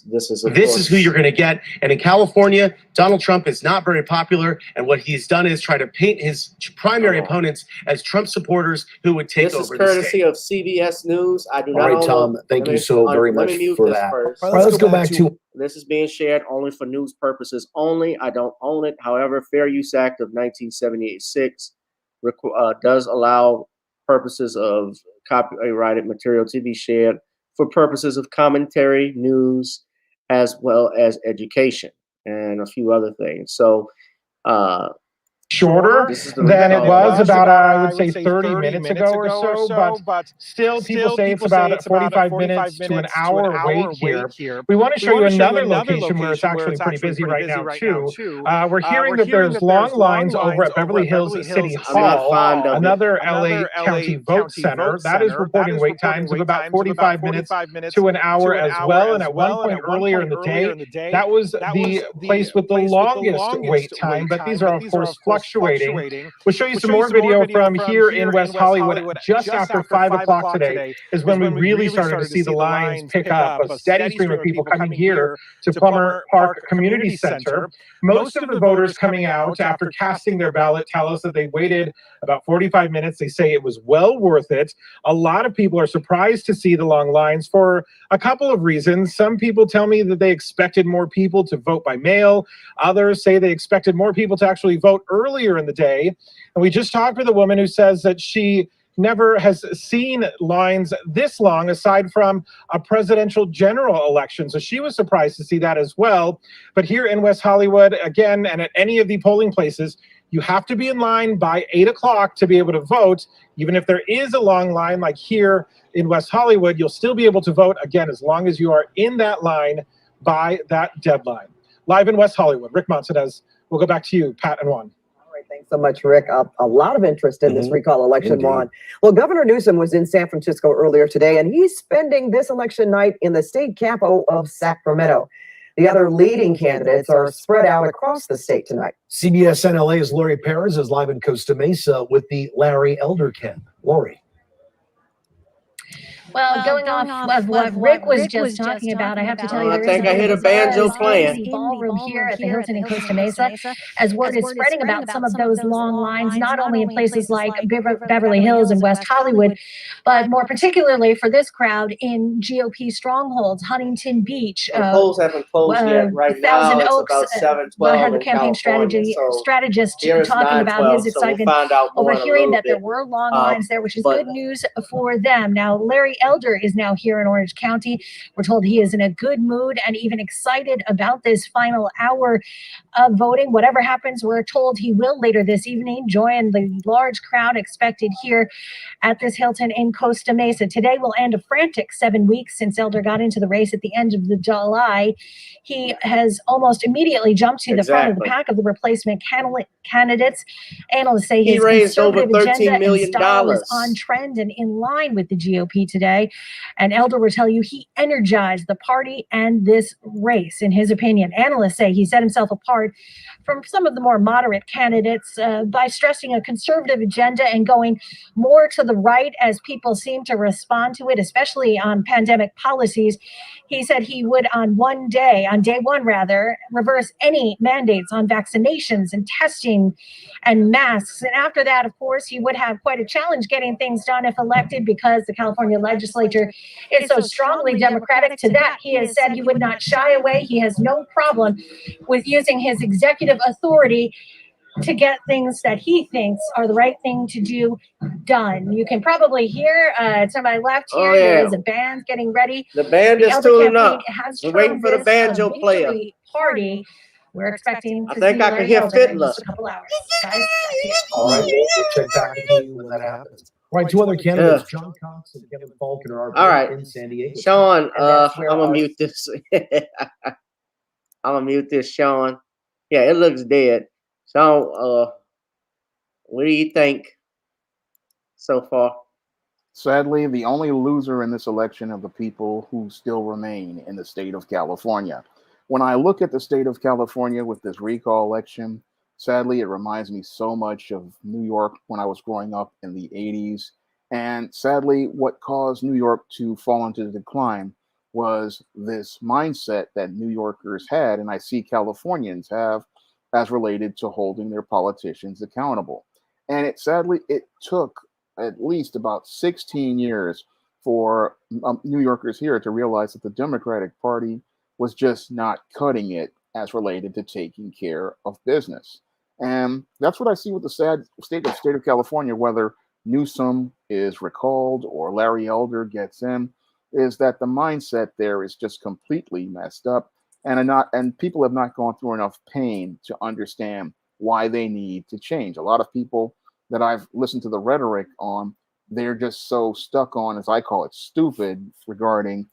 this is who you're going to get. And in California, Donald Trump is not very popular. And what he's done is try to paint his primary opponents as Trump supporters who would take over the state. This is courtesy of CBS News. I do not. All right, Tom. Thank you so very much for that. All right, let's go back to. This is being shared only for news purposes only. I don't own it. However, Fair Use Act of 1978-6 does allow purposes of copyrighted material to be shared for purposes of commentary, news, as well as education and a few other things. So, shorter than it was about, I would say, 30 minutes ago or so, but still people say it's about 45 minutes to an hour wait here. We want to show you another location where it's actually pretty busy right now, too. We're hearing that there's long lines over at Beverly Hills City Hall, another LA County Vote Center. That is reporting wait times of about 45 minutes to an hour as well. And at one point earlier in the day, that was the place with the longest wait time. But these are, of course, fluctuating. We'll show you some more video from here in West Hollywood. Just after 5 o'clock today is when we really started to see the lines pick up. A steady stream of people coming here to Plummer Park Community Center. Most of the voters coming out after casting their ballot tell us that they waited about 45 minutes. They say it was well worth it. A lot of people are surprised to see the long lines for a couple of reasons. Some people tell me that they expected more people to vote by mail. Others say they expected more people to actually vote earlier in the day. And we just talked with a woman who says that she never has seen lines this long aside from a presidential general election. So she was surprised to see that as well. But here in West Hollywood, again, and at any of the polling places, You have to be in line by 8 o'clock to be able to vote. Even if there is a long line, like here in West Hollywood, you'll still be able to vote, again, as long as you are in that line by that deadline. Live in West Hollywood, Rick Montanez. We'll go back to you, Pat and Juan. All right, thanks so much, Rick. A lot of interest in this recall election, Juan. Well, Governor Newsom was in San Francisco earlier today, and he's spending this election night in the state capital of Sacramento. The other leading candidates are spread out across the state tonight. CBS NLA's Lori Perez is live in Costa Mesa with the Larry Elder Camp. Lori. Well, going off of what Rick was just talking about, I have to tell you, I think I hear the banjo playing. The ballroom here at the Hilton in Costa Mesa, as word is spreading about some of those long lines, not only in places like Beverly Hills and West Hollywood, but more particularly for this crowd in GOP strongholds, Huntington Beach. The polls haven't closed yet. Right now, it's about 7:12. I had the campaign strategist talking about his excitement over hearing that there were long lines there, which is good news for them. Now, Larry Elder is now here in Orange County. We're told he is in a good mood and even excited about this final hour of voting. Whatever happens, we're told he will later this evening join the large crowd expected here at this Hilton in Costa Mesa. Today will end a frantic 7 weeks since Elder got into the race at the end of July. He has almost immediately jumped to the front of the pack of the replacement candidates. Analysts say his conservative agenda and style is on trend and in line with the GOP today. And Elder will tell you he energized the party and this race, in his opinion. Analysts say he set himself apart from some of the more moderate candidates by stressing a conservative agenda and going more to the right as people seem to respond to it, especially on pandemic policies. He said he would on day one rather, reverse any mandates on vaccinations and testing and masks. And after that, of course, he would have quite a challenge getting things done if elected because the California legislature is so strongly Democratic. To that, he has said he would not shy away. He has no problem with using his executive authority to get things that he thinks are the right thing to do done. You can probably hear to my left here, there is a band getting ready. The band is tuning up. We're waiting for the banjo player. Party. We're expecting. I think I can hear Fiddler. A couple hours. Guys, All right, we'll check back with you when that happens. All right, two other candidates, John Cox and Kevin Falcon, are in San Diego. Sean, I'm gonna mute this. I'm gonna mute this, Sean. Yeah, it looks dead. So, what do you think so far? Sadly, the only loser in this election are the people who still remain in the state of California. When I look at the state of California with this recall election, sadly, it reminds me so much of New York when I was growing up in the 80s. And sadly, what caused New York to fall into decline was this mindset that New Yorkers had, and I see Californians have, as related to holding their politicians accountable. And it took at least about 16 years for New Yorkers here to realize that the Democratic Party was just not cutting it as related to taking care of business. And that's what I see with the sad state of California, whether Newsom is recalled or Larry Elder gets in, is that the mindset there is just completely messed up. And people have not gone through enough pain to understand why they need to change. A lot of people that I've listened to the rhetoric on, they're just so stuck on, as I call it, stupid regarding,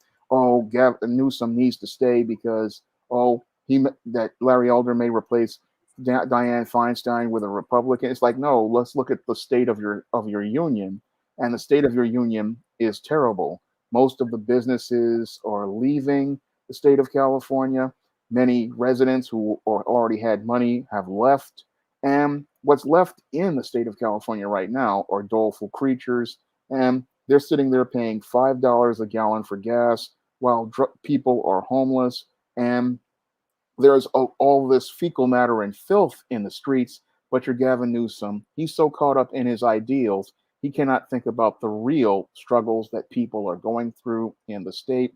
Gavin Newsom needs to stay because, that Larry Elder may replace Dianne Feinstein with a Republican. It's like, no, let's look at the state of your union, and the state of your union is terrible. Most of the businesses are leaving the state of California. Many residents who already had money have left. And what's left in the state of California right now are doleful creatures. And they're sitting there paying $5 a gallon for gas while people are homeless. And there's all this fecal matter and filth in the streets. But your Gavin Newsom, he's so caught up in his ideals, he cannot think about the real struggles that people are going through in the state.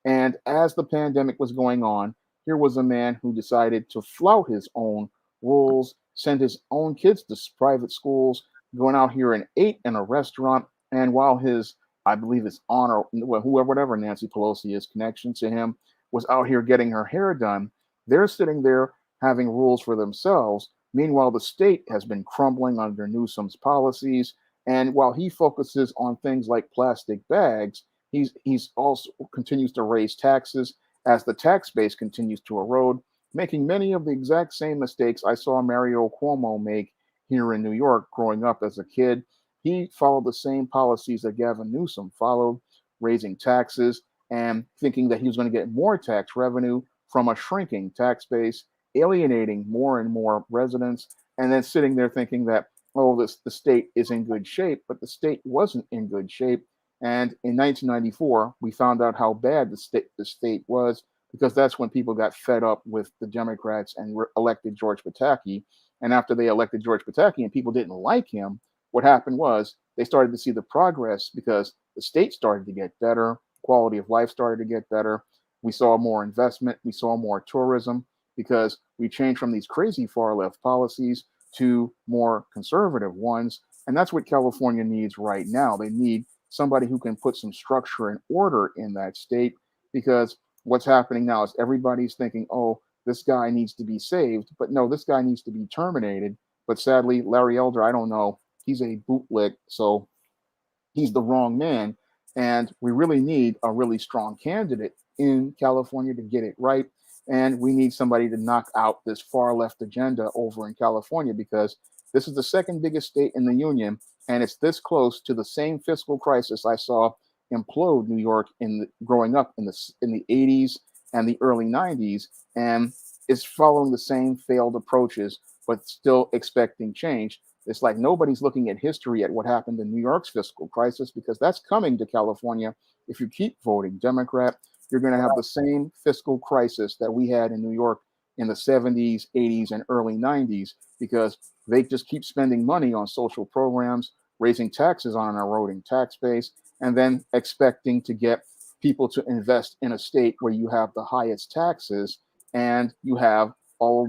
And as the pandemic was going on, here was a man who decided to flout his own rules, send his own kids to private schools, going out here and ate in a restaurant. And while I believe his honor, whatever Nancy Pelosi is, connection to him, was out here getting her hair done, they're sitting there having rules for themselves, Meanwhile, the state has been crumbling under Newsom's policies. And while he focuses on things like plastic bags, he's also continues to raise taxes as the tax base continues to erode, making many of the exact same mistakes I saw Mario Cuomo make here in New York growing up as a kid. He followed the same policies that Gavin Newsom followed, raising taxes and thinking that he was going to get more tax revenue from a shrinking tax base, alienating more and more residents, and then sitting there thinking that, oh, the state is in good shape, but the state wasn't in good shape. And in 1994, we found out how bad the state was, because that's when people got fed up with the Democrats and elected George Pataki. And after they elected George Pataki and people didn't like him, what happened was they started to see the progress because the state started to get better, quality of life started to get better. We saw more investment, we saw more tourism, because we changed from these crazy far left policies to more conservative ones. And that's what California needs right now. They need somebody who can put some structure and order in that state, because what's happening now is everybody's thinking, oh, this guy needs to be saved. But no, this guy needs to be terminated. But sadly, Larry Elder, I don't know, he's a bootlick, so he's the wrong man. And we really need a really strong candidate in California to get it right. And we need somebody to knock out this far left agenda over in California, because this is the second biggest state in the union, and it's this close to the same fiscal crisis I saw implode New York growing up in the 80s and the early 90s, and it's following the same failed approaches, but still expecting change. It's like nobody's looking at history at what happened in New York's fiscal crisis, because that's coming to California. If you keep voting Democrat, you're going to have the same fiscal crisis that we had in New York in the 70s, 80s, and early 90s, because they just keep spending money on social programs, raising taxes on an eroding tax base, and then expecting to get people to invest in a state where you have the highest taxes and you have all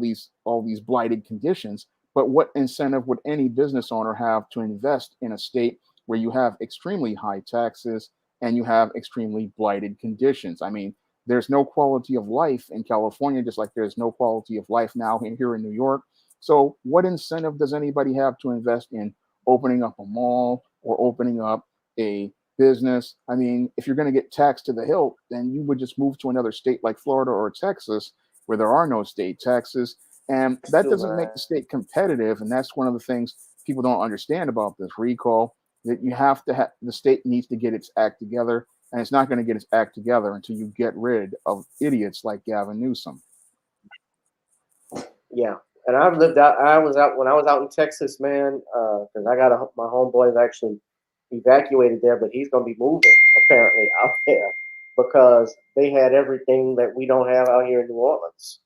these blighted conditions. But what incentive would any business owner have to invest in a state where you have extremely high taxes and you have extremely blighted conditions? I mean, there's no quality of life in California, just like there's no quality of life now here in New York. So what incentive does anybody have to invest in opening up a mall or opening up a business? I mean, if you're going to get taxed to the hilt, then you would just move to another state like Florida or Texas, where there are no state taxes. And that doesn't make the state competitive. And that's one of the things people don't understand about this recall, that you have to have, the state needs to get its act together. And it's not going to get its act together until you get rid of idiots like Gavin Newsom. Yeah. And I've lived out, I was out when I was out in Texas, man, because I got my homeboy is actually evacuated there, but he's going to be moving apparently out there because they had everything that we don't have out here in New Orleans.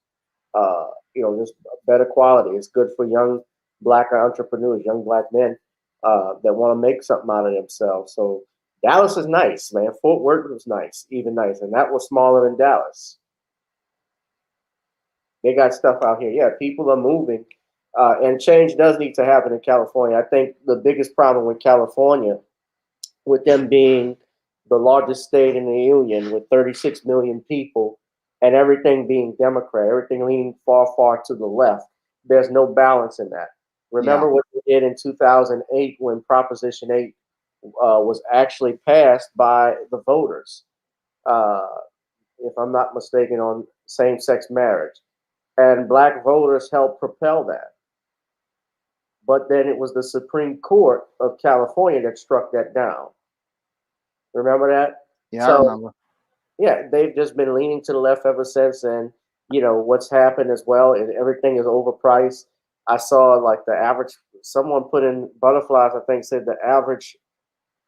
Just better quality. It's good for young black entrepreneurs, young black men that want to make something out of themselves. So Dallas is nice, man. Fort Worth was nice, even nice, and that was smaller than Dallas. They got stuff out here. Yeah, people are moving, and change does need to happen in California. I think the biggest problem with California, with them being the largest state in the union with 36 million people and everything being Democrat, everything leaning far, far to the left, there's no balance in that. Remember what they did in 2008 when Proposition 8 was actually passed by the voters, if I'm not mistaken, on same-sex marriage. And black voters helped propel that. But then it was the Supreme Court of California that struck that down. Remember that? Yeah, I remember. Yeah, they've just been leaning to the left ever since. And, what's happened as well, and everything is overpriced. I saw like the average, someone put in Butterflies, I think, said the average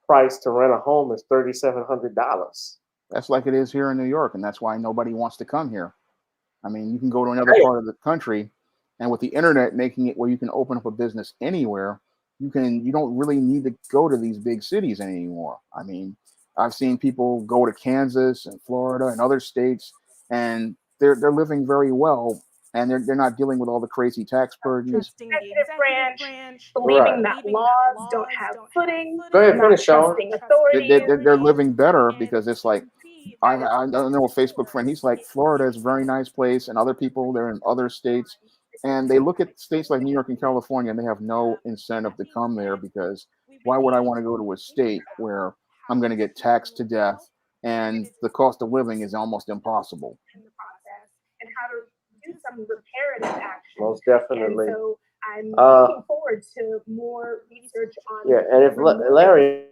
price to rent a home is $3,700. That's like it is here in New York, and that's why nobody wants to come here. I mean, you can go to another part of the country, and with the internet making it where you can open up a business anywhere, you don't really need to go to these big cities anymore. I mean, I've seen people go to Kansas and Florida and other states, and they're living very well, and they're not dealing with all the crazy tax burdens. Executive branch believing that laws don't have footing. Go ahead, finish, Shawn. They're living better because it's like, I don't know a Facebook friend. He's like, Florida is a very nice place, and other people, they're in other states, And they look at states like New York and California, and they have no incentive to come there because why would I want to go to a state where I'm going to get taxed to death and the cost of living is almost impossible? In the process, and how to do some reparative action. Most definitely. And so I'm looking forward to more research on. Yeah, and if Larry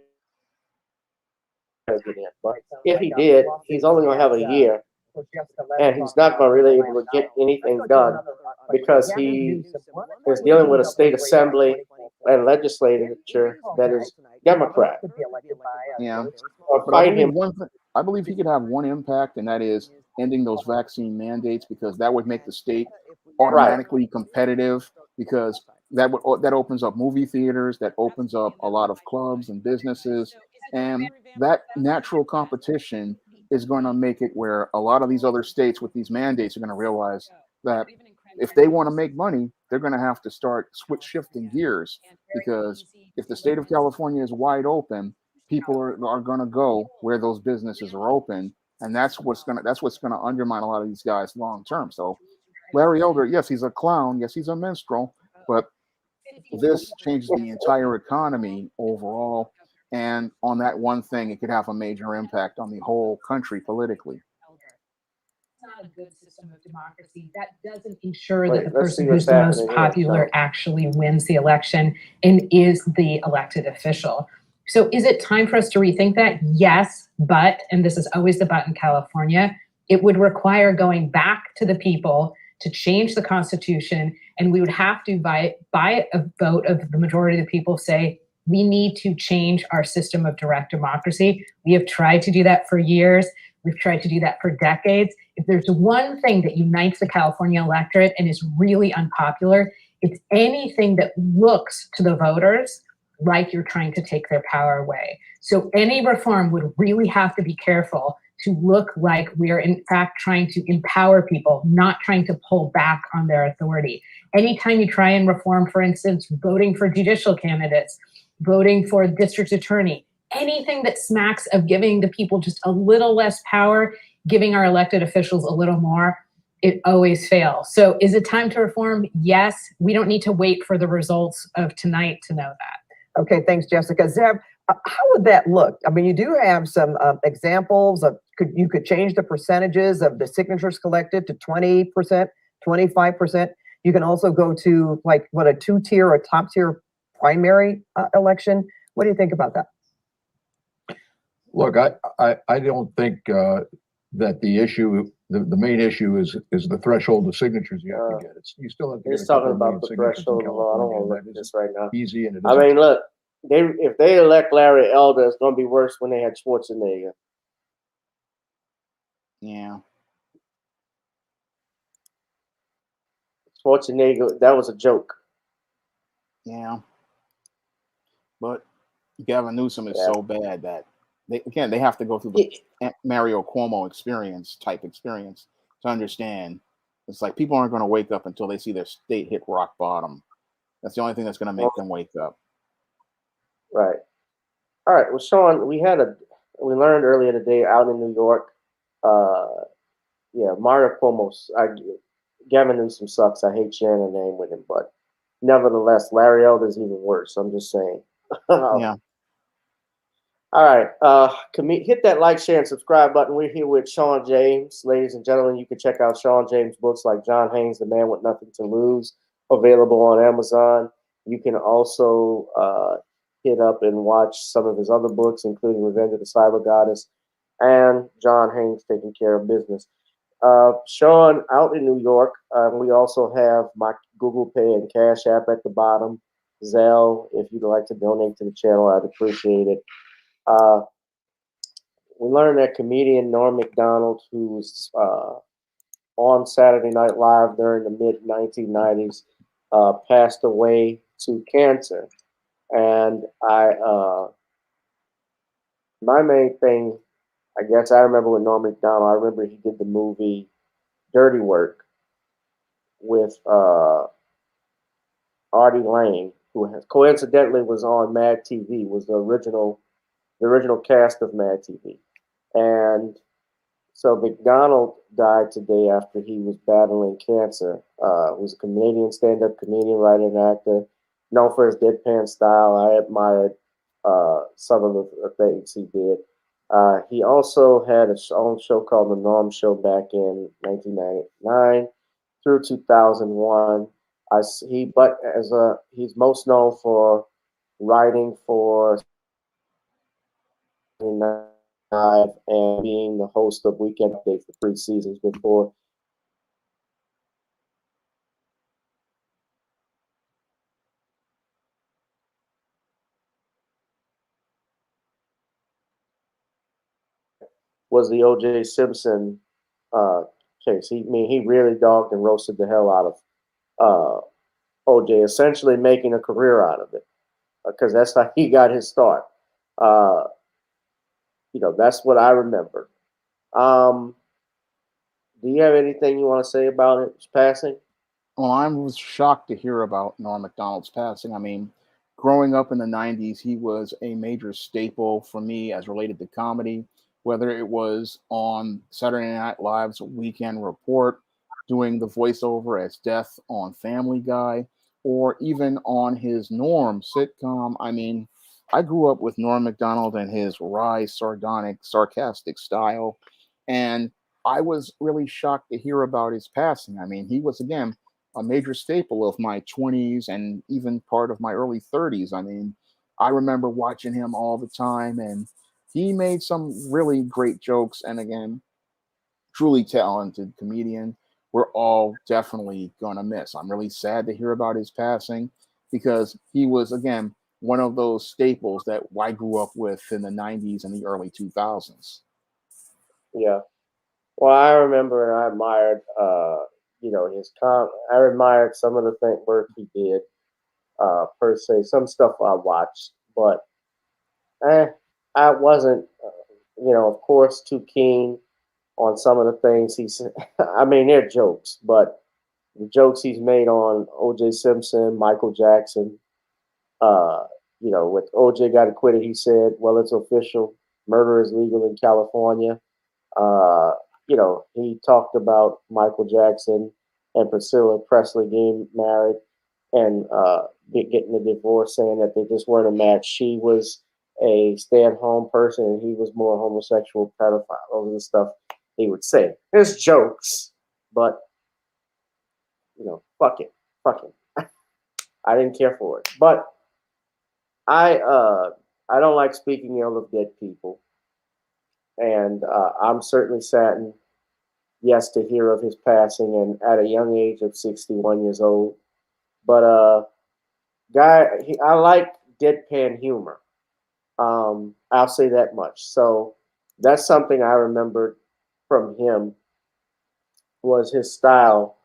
if he did, he's only going to have a year, and he's not going to really able to get anything done because he is dealing with a state assembly and legislature that is Democrat. Yeah, Or but I fight him. believe he could have one impact, and that is ending those vaccine mandates, because that would make the state automatically competitive, because that opens up movie theaters, that opens up a lot of clubs and businesses, and that natural competition is going to make it where a lot of these other states with these mandates are going to realize that if they want to make money, they're going to have to start shifting gears, because if the state of California is wide open, people are going to go where those businesses are open, and that's what's going to undermine a lot of these guys long term. So Larry Elder, yes, he's a clown, yes, he's a minstrel, but this changes the entire economy overall, and on that one thing, it could have a major impact on the whole country politically. Not a good system of democracy. That doesn't ensure that the person who's the most popular actually wins the election and is the elected official. So is it time for us to rethink that? Yes, but, and this is always the but in California, it would require going back to the people to change the Constitution, and we would have to, by a vote of the majority of the people, say, we need to change our system of direct democracy. We have tried to do that for years. We've tried to do that for decades. If there's one thing that unites the California electorate and is really unpopular, it's anything that looks to the voters like you're trying to take their power away. So any reform would really have to be careful to look like we are in fact trying to empower people, not trying to pull back on their authority. Anytime you try and reform, for instance, voting for judicial candidates, voting for district attorney, anything that smacks of giving the people just a little less power, giving our elected officials a little more, it always fails. So is it time to reform? Yes. We don't need to wait for the results of tonight to know that. Okay, thanks, Jessica. Zeb, how would that look? I mean, you do have some examples of, you could change the percentages of the signatures collected to 20%, 25%. You can also go to like what, a two-tier or top-tier primary election. What do you think about that? Look, I don't think that the issue, the main issue is the threshold of signatures you have to get. You still have to get he's talking about the threshold. I don't want to look at this right now. Easy, and I mean, look, if they elect Larry Elder, it's going to be worse when they had Schwarzenegger. Yeah. Schwarzenegger, that was a joke. Yeah. But Gavin Newsom is so bad that they have to go through the Mario Cuomo type experience to understand. It's like people aren't going to wake up until they see their state hit rock bottom. That's the only thing that's going to make them wake up. Right. All right. Well, Shawn, we learned earlier today out in New York. Mario Cuomo's. Gavin Newsom sucks. I hate sharing a name with him, but nevertheless, Larry Elder's even worse. I'm just saying. Yeah. All right. Hit that like, share, and subscribe button. We're here with Shawn James. Ladies and gentlemen, you can check out Shawn James' books like John Haynes, The Man with Nothing to Lose, available on Amazon. You can also hit up and watch some of his other books, including Revenge of the Cyber Goddess and John Haynes, Taking Care of Business. Shawn, out in New York, we also have my Google Pay and Cash App at the bottom. Zelle, if you'd like to donate to the channel, I'd appreciate it. We learned that comedian Norm Macdonald, who was on Saturday Night Live during the mid-1990s, passed away to cancer. And my main thing, I guess I remember with Norm Macdonald, I remember he did the movie Dirty Work with Artie Lang, who coincidentally was on Mad TV, was the original cast of Mad TV. And So McDonald died today after he was battling cancer. He was a Canadian stand-up comedian, writer, and actor, known for his deadpan style. I admired some of the things he did. He also had his own show called The Norm Show back in 1999 through 2001. But he's most known for writing for Live and being the host of Weekend Update for 3 seasons before was the O.J. Simpson case. He really dogged and roasted the hell out of O.J., essentially making a career out of it because that's how he got his start. Uh, that's what I remember. Do you have anything you want to say about it? His passing? Well, I was shocked to hear about Norm Macdonald's passing. I mean, growing up in the 90s, he was a major staple for me as related to comedy, whether it was on Saturday Night Live's Weekend Report, doing the voiceover as Death on Family Guy, or even on his Norm sitcom. I mean, I grew up with Norm Macdonald and his wry, sardonic, sarcastic style, and I was really shocked to hear about his passing. I mean, he was, again, a major staple of my 20s and even part of my early 30s. I mean, I remember watching him all the time, and he made some really great jokes. And again, truly talented comedian. We're all definitely going to miss. I'm really sad to hear about his passing because he was, again, one of those staples that I grew up with in the 90s and the early 2000s. Yeah. Well, I remember and I admired, I admired some of the work he did, per se. Some stuff I watched, but I wasn't, of course, too keen on some of the things he said. I mean, they're jokes, but the jokes he's made on O.J. Simpson, Michael Jackson, with O.J. got acquitted, he said, "Well, it's official. Murder is legal in California." Uh, he talked about Michael Jackson and Priscilla Presley getting married and getting a divorce, saying that they just weren't a match. She was a stay-at-home person, and he was more homosexual pedophile. Those are the stuff he would say. There's jokes, but fuck it, fuck it. I didn't care for it, but I don't like speaking ill of dead people, and I'm certainly saddened, yes, to hear of his passing, and at a young age of 61 years old. But I like deadpan humor. I'll say that much. So that's something I remembered from him was his style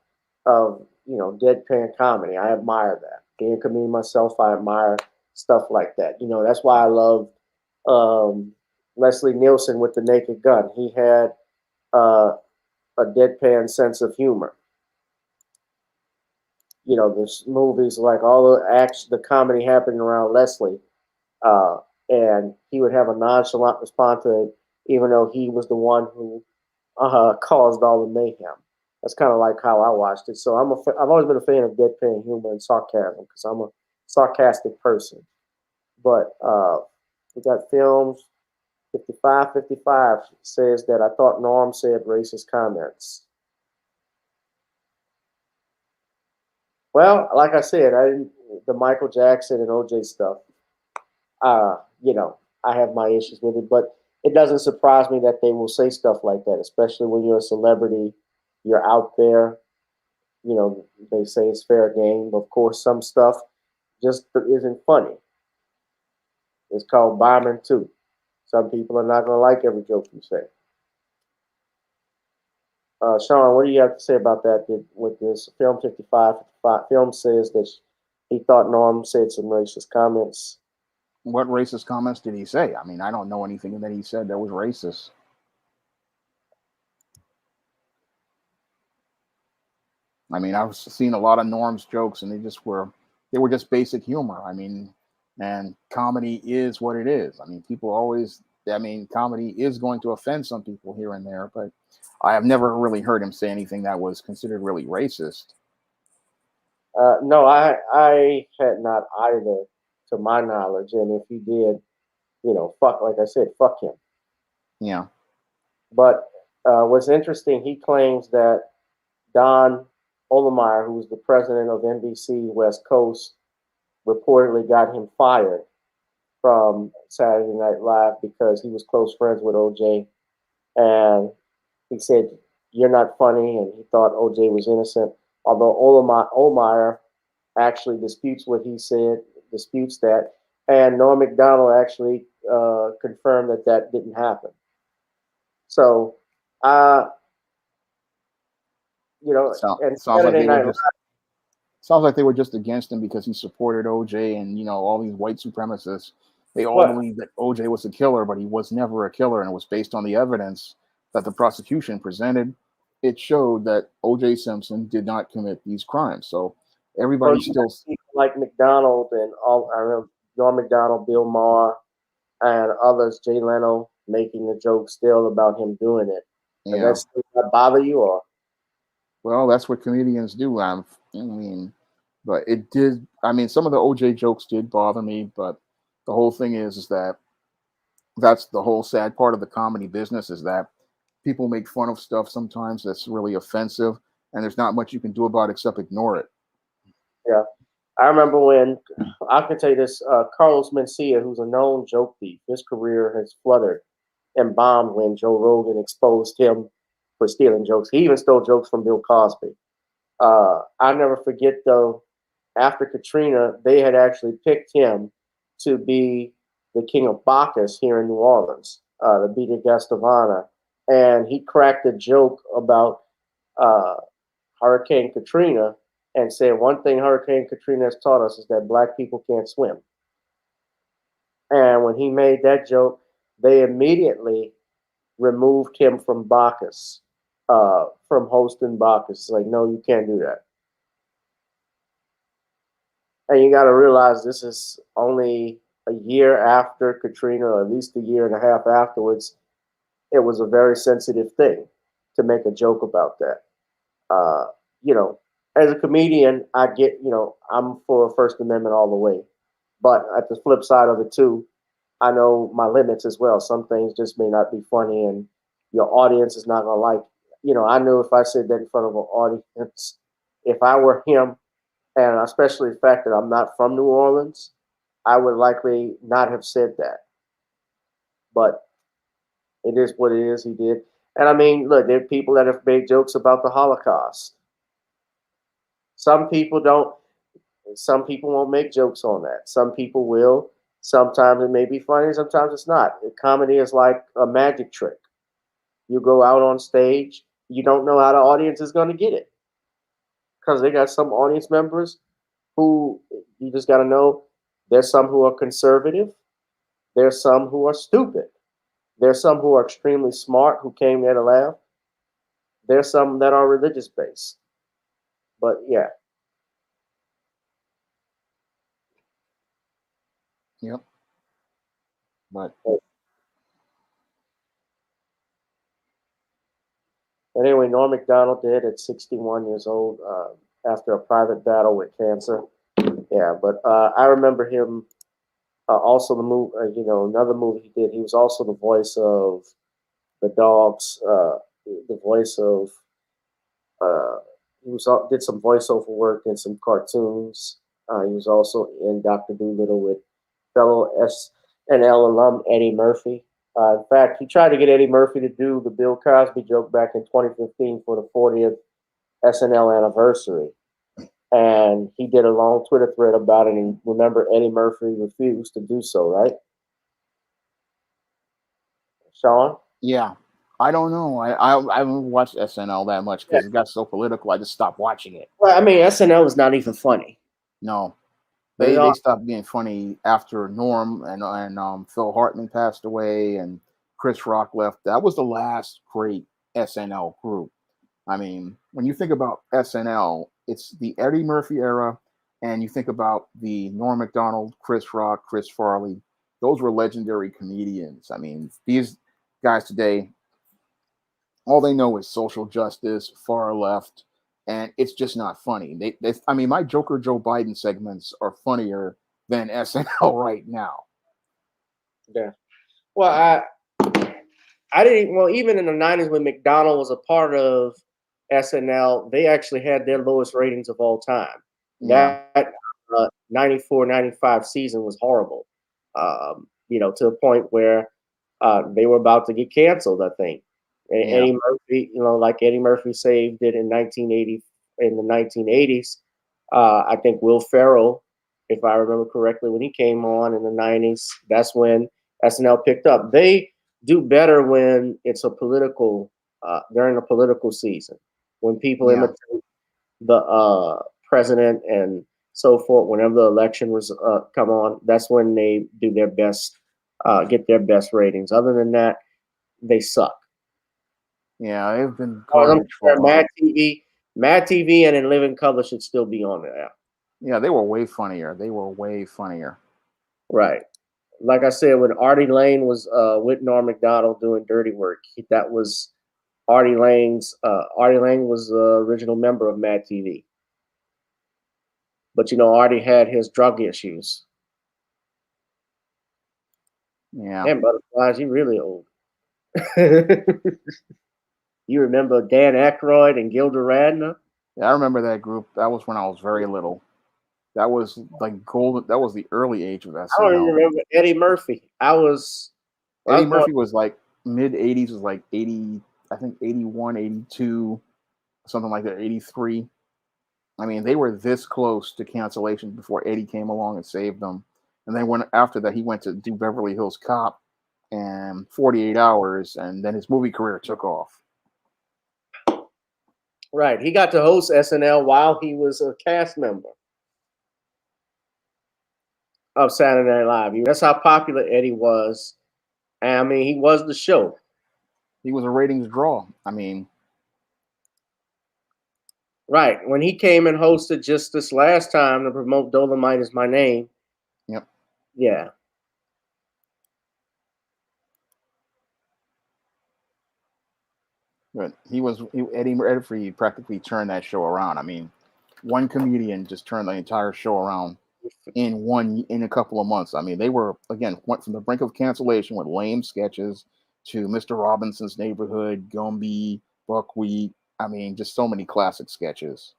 of deadpan comedy. I admire that. Being a comedian myself, I admire stuff like that. That's why I love Leslie Nielsen with The Naked Gun. He had uh, a deadpan sense of humor. There's movies like all the action, the comedy happening around Leslie, uh, and he would have a nonchalant response to it, even though he was the one who caused all the mayhem. That's kind of like how I watched it. So I've always been a fan of deadpan humor and sarcasm because I'm a sarcastic person. But we got films. 5555 says that I thought Norm said racist comments. Well, like I said, the Michael Jackson and OJ stuff. I have my issues with it, but it doesn't surprise me that they will say stuff like that, especially when you're a celebrity, you're out there. They say it's fair game. Of course, some stuff just isn't funny. It's called bombing too. Some people are not going to like every joke you say. Shawn, what do you have to say about that? With this film 55, film says that he thought Norm said some racist comments. What racist comments did he say? I mean, I don't know anything that he said that was racist. I mean, I've seen a lot of Norm's jokes, and they were just basic humor. I mean, and comedy is what it is. I mean, people always I mean, comedy is going to offend some people here and there, but I have never really heard him say anything that was considered really racist. No, I had not either, to my knowledge. And if he did, fuck, like I said, fuck him. Yeah. But what's interesting, he claims that Don Olemeyer, who was the president of NBC West Coast, reportedly got him fired from Saturday Night Live because he was close friends with OJ. And he said, "You're not funny," and he thought OJ was innocent. Although Olemeyer actually disputes what he said, disputes that. And Norm Macdonald actually confirmed that that didn't happen. So, and Saturday Night Live. Sounds like they were just against him because he supported OJ and all these white supremacists. They all believed that OJ was a killer, but he was never a killer, and it was based on the evidence that the prosecution presented. It showed that OJ Simpson did not commit these crimes. So everybody still like McDonald and all. I remember Norm Macdonald, Bill Maher, and others. Jay Leno making a joke still about him doing it. Yeah. Does that bother you, or? Well, that's what comedians do. I mean, but it did. I mean, some of the OJ jokes did bother me, but the whole thing is that that's the whole sad part of the comedy business is that people make fun of stuff sometimes that's really offensive, and there's not much you can do about it except ignore it. Yeah. I remember when, I can tell you this, Carlos Mencia, who's a known joke thief, his career has fluttered and bombed when Joe Rogan exposed him for stealing jokes. He even stole jokes from Bill Cosby. I never forget, though, after Katrina, they had actually picked him to be the king of Bacchus here in New Orleans, to be the guest of honor. And he cracked a joke about Hurricane Katrina and said, one thing Hurricane Katrina has taught us is that black people can't swim. And when he made that joke, they immediately removed him from Bacchus, from hosting Bacchus. It's like, no, you can't do that. And you got to realize this is only a year after Katrina, or at least a year and a half afterwards. It was a very sensitive thing to make a joke about that. As a comedian, I get, I'm for First Amendment all the way. But at the flip side of it too, I know my limits as well. Some things just may not be funny, and your audience is not gonna like. I knew if I said that in front of an audience, if I were him, and especially the fact that I'm not from New Orleans, I would likely not have said that. But it is what it is. He did. And I mean, look, there are people that have made jokes about the Holocaust. Some people don't. Some people won't make jokes on that. Some people will. Sometimes it may be funny, sometimes it's not. Comedy is like a magic trick. You go out on stage, you don't know how the audience is going to get it. Because they got some audience members who you just got to know there's some who are conservative, there's some who are stupid, there's some who are extremely smart who came there to laugh, there's some that are religious based. But yeah. Yep. But anyway, Norm Macdonald did at 61 years old after a private battle with cancer. Yeah, but I remember him also the movie. Another movie he did. He was also the voice of the dogs. The voice of. Did some voiceover work in some cartoons. He was also in Dr. Dolittle with fellow SNL alum Eddie Murphy. In fact, he tried to get Eddie Murphy to do the Bill Cosby joke back in 2015 for the 40th SNL anniversary. And he did a long Twitter thread about it. And remember, Eddie Murphy refused to do so, right? Shawn? Yeah. I don't know. I haven't watched SNL that much because it got so political. I just stopped watching it. Well, I mean, SNL is not even funny. No. They stopped being funny after Norm and Phil Hartman passed away and Chris Rock left. That was the last great SNL group. I mean, when you think about SNL, it's the Eddie Murphy era, and you think about the Norm Macdonald, Chris Rock, Chris Farley. those were legendary comedians. I mean, these guys today, all they know is social justice, far left, and it's just not funny. I mean, my Joker Joe Biden segments are funnier than SNL right now. Yeah. Well, I didn't. Well, even in the '90s when McDonald was a part of SNL, they actually had their lowest ratings of all time. Yeah. That 94, 95 season was horrible. You know, to the point where they were about to get canceled, I think. And Yeah. Eddie Murphy, you know, like Eddie Murphy saved it in 1980, in the 1980s. I think Will Ferrell, if I remember correctly, when he came on in the 90s, that's when SNL picked up. They do better when it's a political, during a political season, when people Yeah. imitate the president and so forth. Whenever the election was come on, that's when they do their best, get their best ratings. Other than that, they suck. Yeah, they've been I'm garbage for a while. Mad TV, and In Living Color should still be on there. Yeah, they were way funnier. They were way funnier. Right. Like I said, when Artie Lane was with Norm Macdonald doing Dirty Work, that was Artie Lane's. Artie Lane was the original member of Mad TV. But you know, Artie had his drug issues. Yeah. And Butterflies, you really old. You remember Dan Aykroyd and Gilda Radner? Yeah, I remember that group. That was when I was very little. That was like golden. That was the early age of I don't even SNL. remember Eddie Murphy. Eddie Murphy was like mid 80s, was like 80, I think 81, 82, something like that, 83. I mean, they were this close to cancellation before Eddie came along and saved them. And then after that, he went to do Beverly Hills Cop and 48 Hours, and then his movie career took off. Right. He got to host SNL while he was a cast member of Saturday Night Live. That's how popular Eddie was. And I mean, he was the show. He was a ratings draw. I mean, right. When he came and hosted just this last time to promote Dolomite Is My Name. Yep. Yeah. But Eddie Murphy practically turned that show around. I mean, one comedian just turned the entire show around in a couple of months. I mean, they went from the brink of cancellation with lame sketches to Mr. Robinson's Neighborhood, Gumby, Buckwheat. I mean, just so many classic sketches.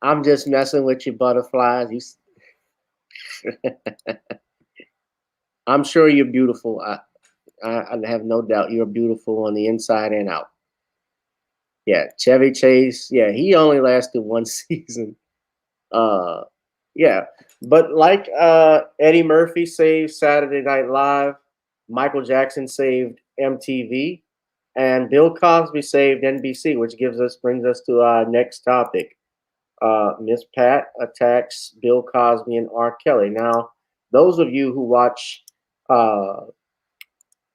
I'm just messing with you, Butterflies. I'm sure you're beautiful. I have no doubt you're beautiful on the inside and out. Yeah, Chevy Chase. Yeah, he only lasted one season. Yeah, but like Eddie Murphy saved Saturday Night Live, Michael Jackson saved MTV, and Bill Cosby saved NBC, which brings us to our next topic. Miss Pat attacks Bill Cosby and R. Kelly. Now, those of you who watch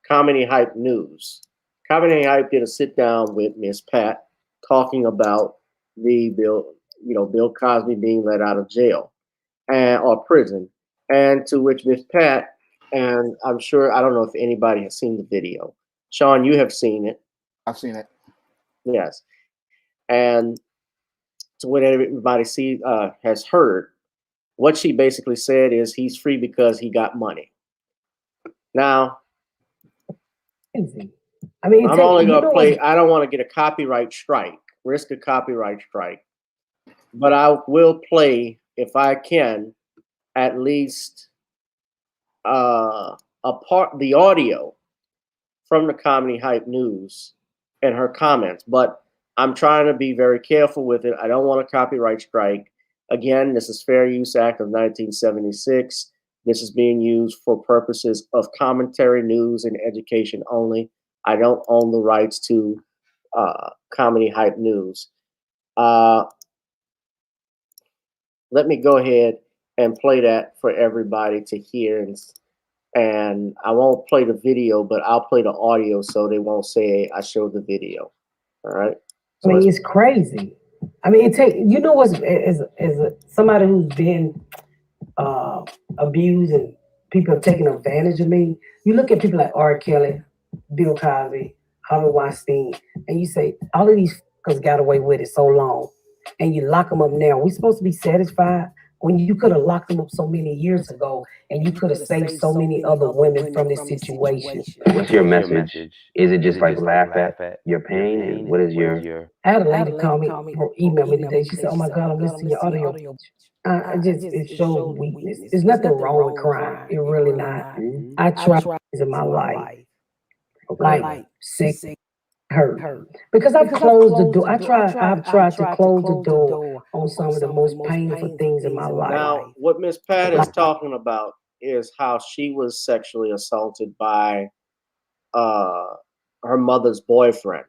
Comedy Hype News, Comedy Hype did a sit down with Miss Pat talking about Bill Cosby being let out of jail or prison, and to which Miss Pat, and I'm sure, I don't know if anybody has seen the video. Shawn, you have seen it. I've seen it. Yes, and to what everybody has heard, what she basically said is he's free because he got money. Now, I mean, I'm only going to play. I don't want to get a copyright strike, risk a copyright strike, but I will play, if I can, at least the audio from the Comedy Hype News and her comments. But I'm trying to be very careful with it. I don't want a copyright strike. Again, this is Fair Use Act of 1976. This is being used for purposes of commentary, news, and education only. I don't own the rights to Comedy Hype News. Let me go ahead and play that for everybody to hear. And and I won't play the video, but I'll play the audio so they won't say I showed the video. All right. So I mean, it's crazy. I mean, you know what's as somebody who's been abused and people have taken advantage of me. You look at people like R. Kelly, Bill Cosby, Harvey Weinstein, and you say all of these fuckers got away with it so long, and you lock them up now. We supposed to be satisfied when you could have locked them up so many years ago, and you could have saved so many other women from this situation. What's your message? Is it just like laugh at your pain, and what is your? I had a lady call me or email me today. She said, "Oh my God, I'm listening to your audio." It shows weakness. There's nothing wrong with crying. It really not. I tried in my life, like sick, hurt, because I've closed the door. I've tried to close the door on some of the most painful things in my life. Now, what Miss Pat is talking about is how she was sexually assaulted by her mother's boyfriend.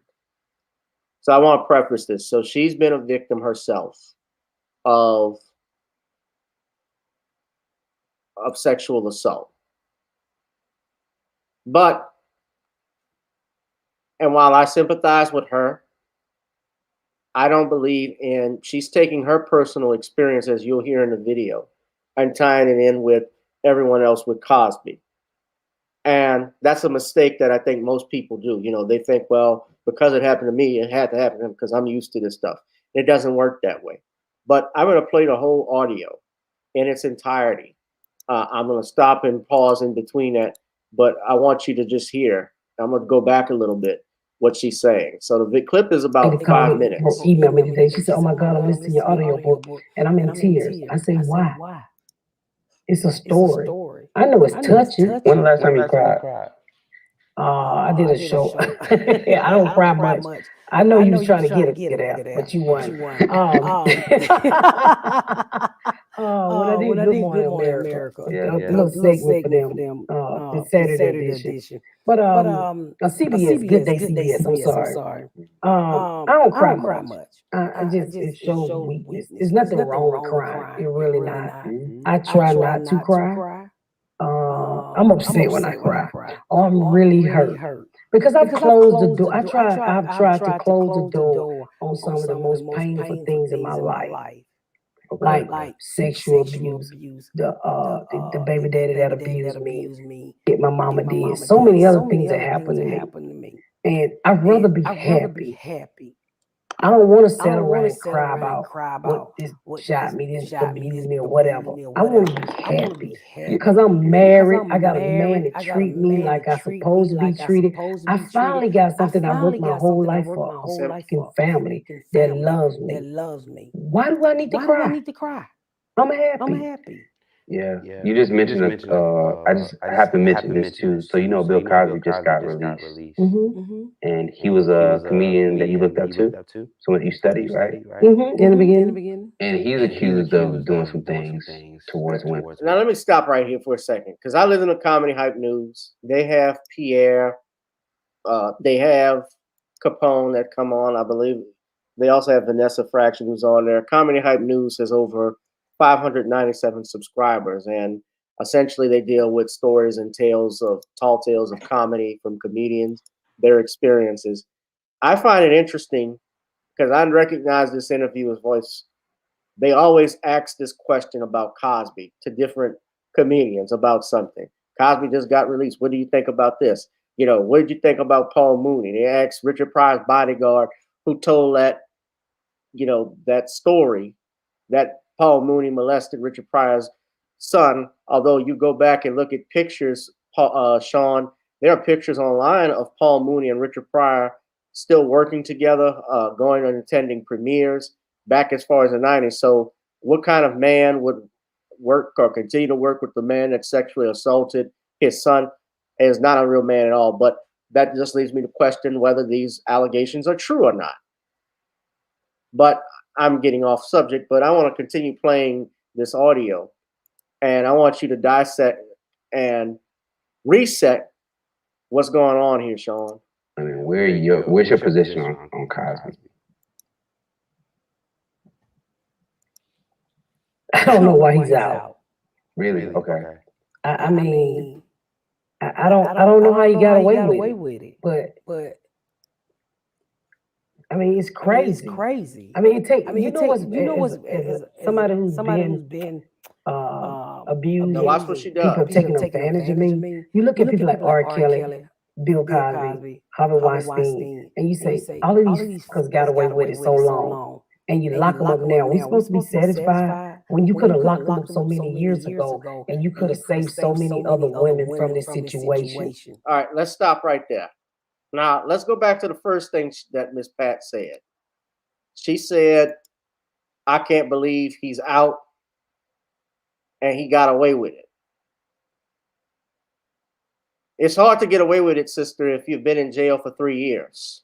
So I want to preface this. So she's been a victim herself of sexual assault. But, and while I sympathize with her, I don't believe in, she's taking her personal experience, as you'll hear in the video, and tying it in with everyone else with Cosby. And that's a mistake that I think most people do. You know, they think, well, because it happened to me, it had to happen to him because I'm used to this stuff. It doesn't work that way. But I'm going to play the whole audio in its entirety. I'm going to stop and pause in between that, but I want you to just hear. I'm going to go back a little bit, what she's saying. So the clip is about 5 minutes. Email me today. She said, "Oh my God, I'm listening to your audio book, and I'm in tears." I say, "Why?" It's a story. I know it's touching. When the last time you cried? I did a show. I don't cry much. I know you was trying to get out, but you won. When I did Good Morning America, a little segment for them, the Saturday edition. But CBS, Good Day CBS. I'm sorry. I don't cry much. It shows weakness. There's nothing wrong with crying. It really not. I try not to cry. I'm upset when I cry. Or I'm really hurt. Because I've closed the door. I've tried to close the door on some of the most painful things in my life. Like sexual abuse, the baby daddy that abused me, my mama did. So many other things that happened to me. And I'd rather be happy. I don't want to sit around and cry about this shot me, this abused me, or whatever. I want to be happy because I'm married. I got a man that treat me like I'm supposed to be treated. I finally got something I worked my whole life for, a second family that loves me. Why do I need to cry? I'm happy. Yeah, you just mentioned I have to mention this too. So you know, Bill Cosby just got released, and he was a comedian that you looked up to, someone you studied, right? In the beginning. And he's accused of doing some things towards women. Now let me stop right here for a second, because I live in the Comedy Hype News. They have Pierre, they have Capone that come on, I believe. They also have Vanessa Fraction who's on there. Comedy Hype News has over 597 subscribers, and essentially they deal with stories and tall tales of comedy from comedians, their experiences. I find it interesting because I recognize this interviewer's voice. They always ask this question about Cosby to different comedians about something. Cosby just got released. What do you think about this? You know, what did you think about Paul Mooney? They asked Richard Pryor's bodyguard who told that, you know, that story that Paul Mooney molested Richard Pryor's son. Although you go back and look at pictures, Shawn, there are pictures online of Paul Mooney and Richard Pryor still working together, going and attending premieres back as far as the 90s. So what kind of man would work or continue to work with the man that sexually assaulted his son? Is not a real man at all. But that just leads me to question whether these allegations are true or not. But I'm getting off subject, but I want to continue playing this audio, and I want you to dissect and reset what's going on here, Shawn. I mean, where's your position on Cosby? I don't know why he's out. Really? Okay. I mean, I don't know how he got away with it. But I mean, it's crazy. I mean, as somebody who's been abused, Now watch what she does. people taking advantage of me. You look at people like R. Kelly, Bill Cosby, Harvey Weinstein, and you say all of these fuckers got away with it so long, and you lock them up now. We're supposed to be satisfied when you could have locked them up so many years ago, and you could have saved so many other women from this situation. All right, let's stop right there. Now, let's go back to the first thing that Miss Pat said. She said, I can't believe he's out and he got away with it. It's hard to get away with it, sister, if you've been in jail for 3 years.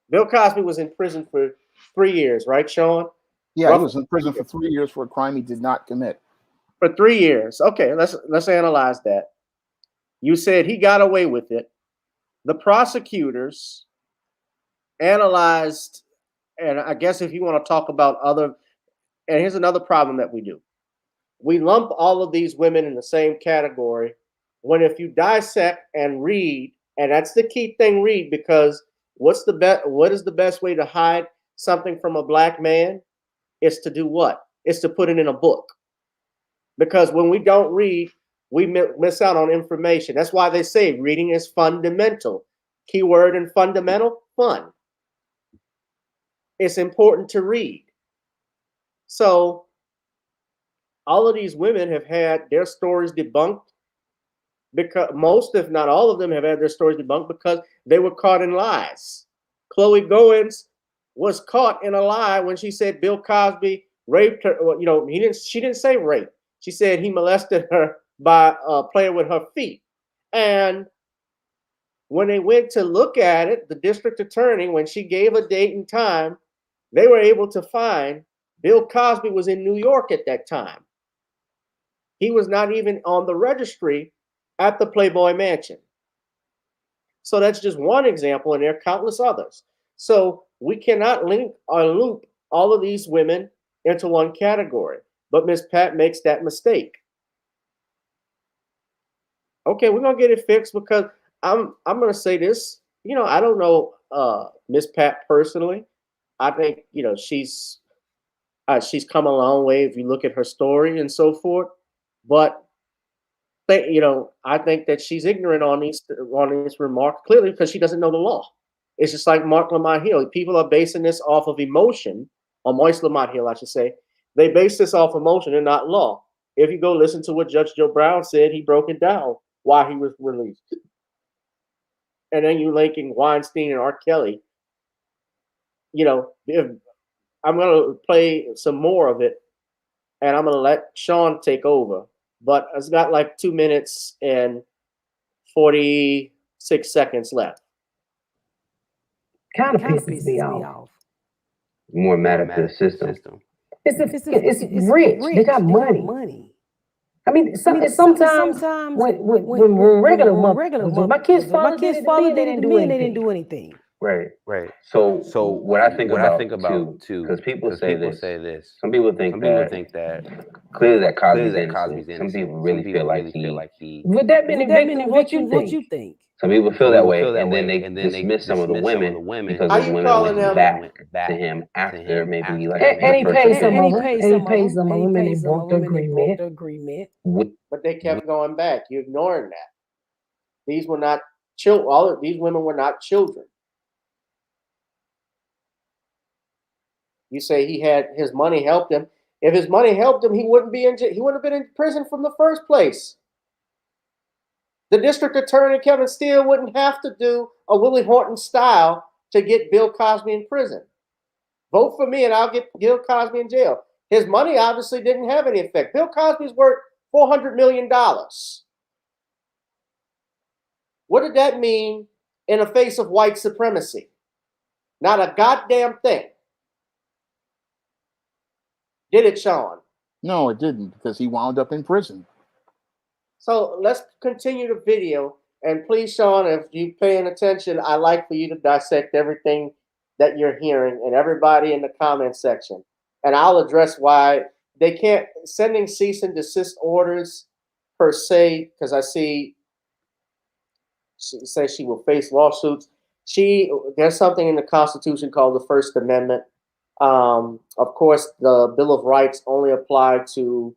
Bill Cosby was in prison for 3 years, right, Shawn? Yeah, he was in prison for 3 years for a crime he did not commit. For 3 years. Okay, let's analyze that. You said he got away with it. The prosecutors analyzed, and I guess if you want to talk about other, and here's another problem that we do. We lump all of these women in the same category when if you dissect and read, and that's the key thing, read, because what is the best way to hide something from a black man? Is to do what? It's to put it in a book. Because when we don't read, we miss out on information. That's why they say reading is fundamental. Keyword in fundamental, fun. It's important to read. So all of these women have had their stories debunked because most, if not all of them, have had their stories debunked because they were caught in lies. Chloe Goins was caught in a lie when she said Bill Cosby raped her. Well, she didn't say rape. She said he molested her by playing with her feet. And when they went to look at it, the district attorney, when she gave a date and time, they were able to find Bill Cosby was in New York at that time. He was not even on the registry at the Playboy Mansion. So that's just one example, and there are countless others. So we cannot link or loop all of these women into one category. But Miss Pat makes that mistake. Okay, we're gonna get it fixed because I'm gonna say this. I don't know Miss Pat personally. I think she's come a long way if you look at her story and so forth. But I think that she's ignorant on these remarks clearly because she doesn't know the law. It's just like Mark Lamont Hill. People are basing this off of emotion, or Moise Lamont Hill, I should say. They base this off emotion and not law. If you go listen to what Judge Joe Brown said, he broke it down why he was released. And then you linking Weinstein and R. Kelly. If I'm going to play some more of it, and I'm going to let Shawn take over. But it's got like 2 minutes and 46 seconds left. Kind of pisses me off. More mad at the system. It's rich. They got money. I mean, sometimes when regular motherfuckers, my kids father did it to me and they didn't do anything. Right. So what I think about too, because people say this. Some people think that clearly that Cosby's innocent. Some people really feel like he. Would that be what you think? Some people feel that way, and then they dismiss some of the women because the women went back to him after maybe like. And he paid some of them. And he paid some of them, and they broke the agreement. But they kept going back. You're ignoring that. These were not children. All of these women were not children. You say his money helped him. If his money helped him, he wouldn't have been in prison from the first place. The district attorney, Kevin Steele, wouldn't have to do a Willie Horton style to get Bill Cosby in prison. Vote for me and I'll get Bill Cosby in jail. His money obviously didn't have any effect. Bill Cosby's worth $400 million. What did that mean in the face of white supremacy? Not a goddamn thing. Did it, Shawn? No, it didn't, because he wound up in prison. So let's continue the video. And please, Shawn, if you're paying attention, I like for you to dissect everything that you're hearing and everybody in the comment section. And I'll address why they can't, sending cease and desist orders per se, because I see she says she will face lawsuits. There's something in the Constitution called the First Amendment. Of course, the Bill of Rights only apply to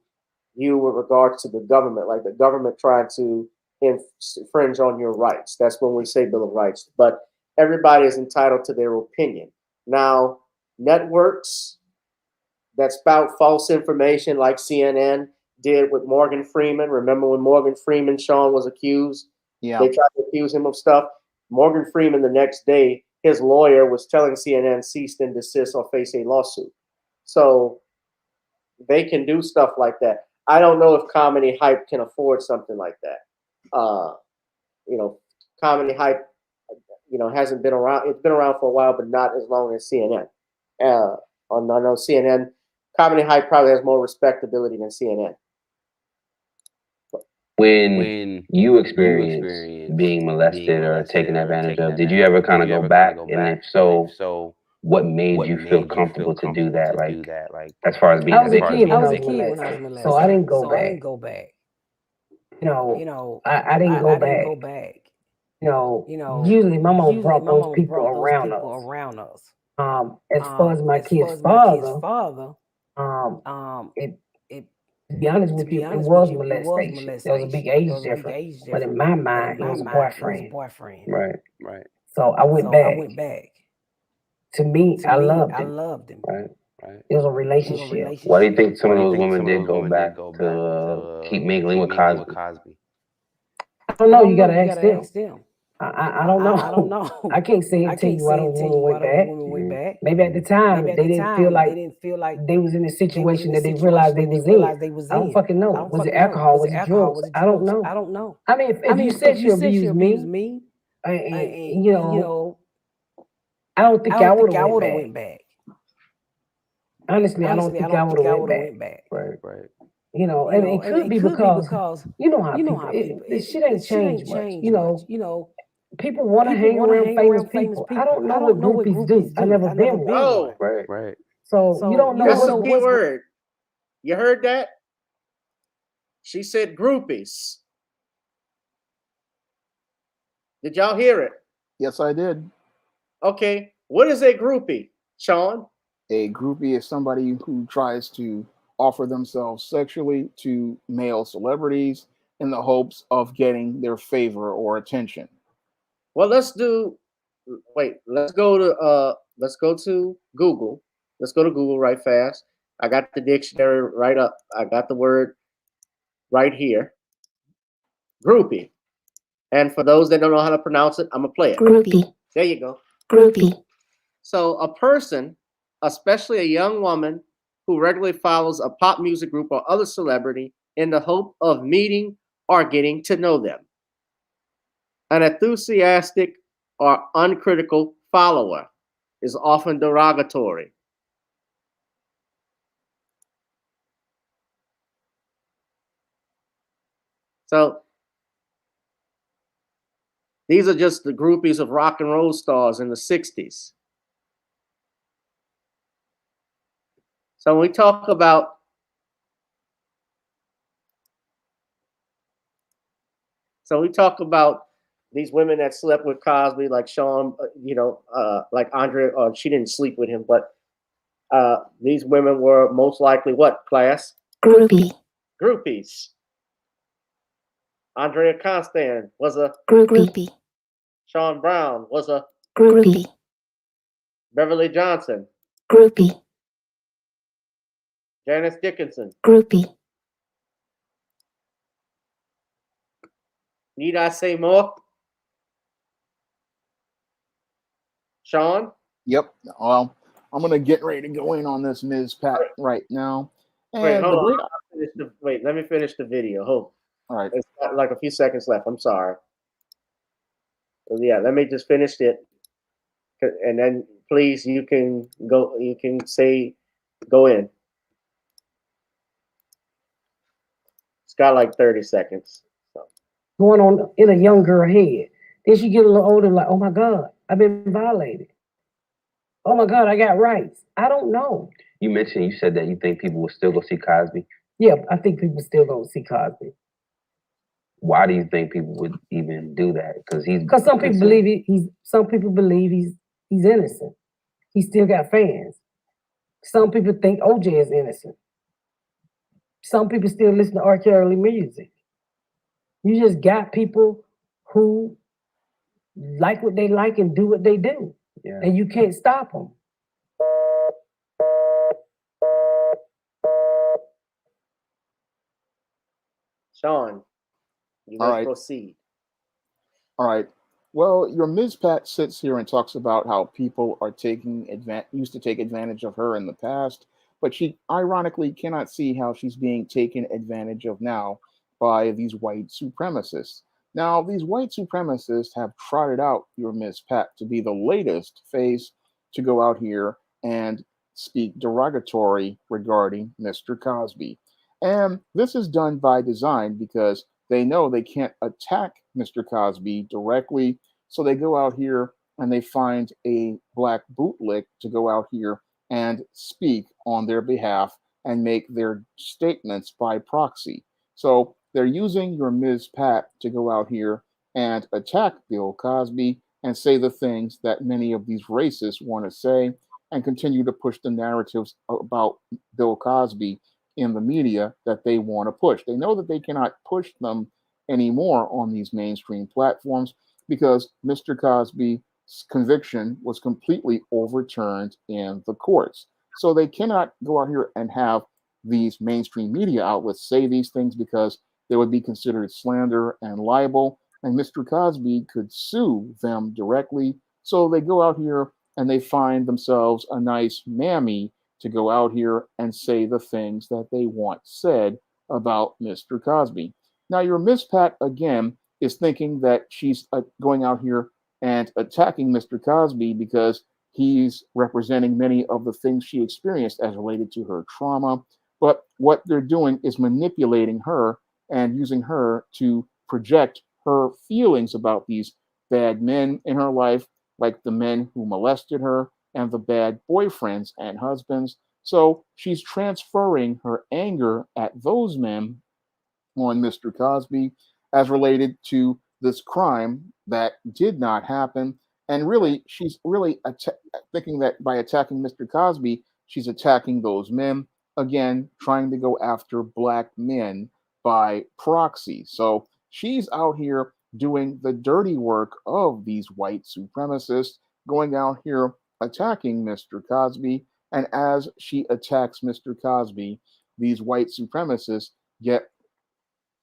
you with regards to the government, like the government tried to infringe on your rights. That's when we say Bill of Rights. But everybody is entitled to their opinion. Now, networks that spout false information, like CNN did with Morgan Freeman. Remember when Morgan Freeman, Shawn, was accused? Yeah. They tried to accuse him of stuff. Morgan Freeman, the next day, his lawyer was telling CNN cease and desist or face a lawsuit. So they can do stuff like that. I don't know if Comedy Hype can afford something like that. Comedy Hype, hasn't been around. It's been around for a while, but not as long as CNN. I know CNN, Comedy Hype probably has more respectability than CNN. When you experienced being molested or taken advantage of, did you ever kind of go back? And if so, what made you feel comfortable to do that? Like, as far as being I was a kid when I was molested, so I didn't go back. I didn't go back. Usually my mom brought those people around us. As far as my kid's father, to be honest with you, it was molestation. There was a big age difference, but in my mind, it was a boyfriend. Right. So I went back. To me, I loved him. Right. It was a relationship. Why do you think some of those women did go back to keep mingling with Cosby? I don't know. You gotta ask them. I don't know. I can't say it to you why those women went back. Maybe at the time they didn't feel like they was in a situation that they realized they was in. I don't fucking know. Was it alcohol? Was it drugs? I don't know. I mean, if you said you abused me, and I don't think I would have went back. Honestly, I don't think I would have went back. Right. And it could be because you know how people. This shit ain't changed much. People want to hang around famous people. I don't know what groupies do. I never been one. Oh, right. So you don't know That's what a key word. You heard that? She said groupies. Did y'all hear it? Yes, I did. Okay. What is a groupie, Shawn? A groupie is somebody who tries to offer themselves sexually to male celebrities in the hopes of getting their favor or attention. Well, let's go to Google. Let's go to Google right fast. I got the dictionary right up. I got the word right here. Groupie. And for those that don't know how to pronounce it, I'm going to play it. Groupie. There you go. Groupie. So a person, especially a young woman, who regularly follows a pop music group or other celebrity in the hope of meeting or getting to know them. An enthusiastic or uncritical follower is often derogatory. So these are just the groupies of rock and roll stars in the 60s. So when we talk about these women that slept with Cosby, like Shawn, like Andrea, she didn't sleep with him, but these women were most likely what, class? Groupies. Andrea Constand was a Groupie. Sean Brown was a Groupie. Beverly Johnson. Groupie. Janice Dickinson. Groupie. Need I say more? Shawn? Yep. Well, I'm going to get ready to go in on this Ms. Pat right now. Wait, hold on. Wait, let me finish the video. Hold. All right. It's got like a few seconds left. I'm sorry. So yeah, let me just finish it. And then please, you can go in. It's got like 30 seconds. So. Going on in a young girl head. Then she get a little older, like, oh my God, I've been violated. Oh my God, I got rights. I don't know. You said that you think people will still go see Cosby. Yeah, I think people still go see Cosby. why do you think people would even do that? Because some people believe some people believe he's innocent. He still got fans. Some people think OJ is innocent. Some people still listen to R. Kelly music. You just got people who like what they like and do what they do. Yeah. And you can't stop them. Shawn, you may proceed. All right. Well, your Ms. Pat sits here and talks about how people are used to take advantage of her in the past, but she ironically cannot see how she's being taken advantage of now by these white supremacists. Now, these white supremacists have trotted out your Ms. Pat to be the latest face to go out here and speak derogatory regarding Mr. Cosby. And this is done by design because they know they can't attack Mr. Cosby directly. So they go out here and they find a black bootlick to go out here and speak on their behalf and make their statements by proxy. So they're using your Ms. Pat to go out here and attack Bill Cosby and say the things that many of these racists want to say and continue to push the narratives about Bill Cosby in the media that they want to push. They know that they cannot push them anymore on these mainstream platforms because Mr. Cosby's conviction was completely overturned in the courts. So they cannot go out here and have these mainstream media outlets say these things because they would be considered slander and libel, and Mr. Cosby could sue them directly. So they go out here and they find themselves a nice mammy to go out here and say the things that they want said about Mr. Cosby. Now, your Miss Pat, again, is thinking that she's going out here and attacking Mr. Cosby because he's representing many of the things she experienced as related to her trauma. But what they're doing is manipulating her and using her to project her feelings about these bad men in her life, like the men who molested her and the bad boyfriends and husbands. So she's transferring her anger at those men on Mr. Cosby as related to this crime that did not happen. And really, she's really thinking that by attacking Mr. Cosby, she's attacking those men, again, trying to go after black men by proxy. So she's out here doing the dirty work of these white supremacists, going out here attacking Mr. Cosby. And as she attacks Mr. Cosby, these white supremacists get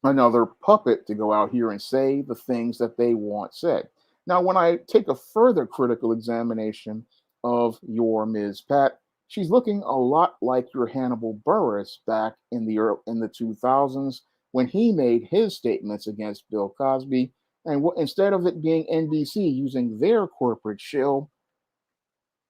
another puppet to go out here and say the things that they want said. Now, when I take a further critical examination of your Ms. Pat, she's looking a lot like your Hannibal Buress back in the 2000s when he made his statements against Bill Cosby. And instead of it being NBC using their corporate shill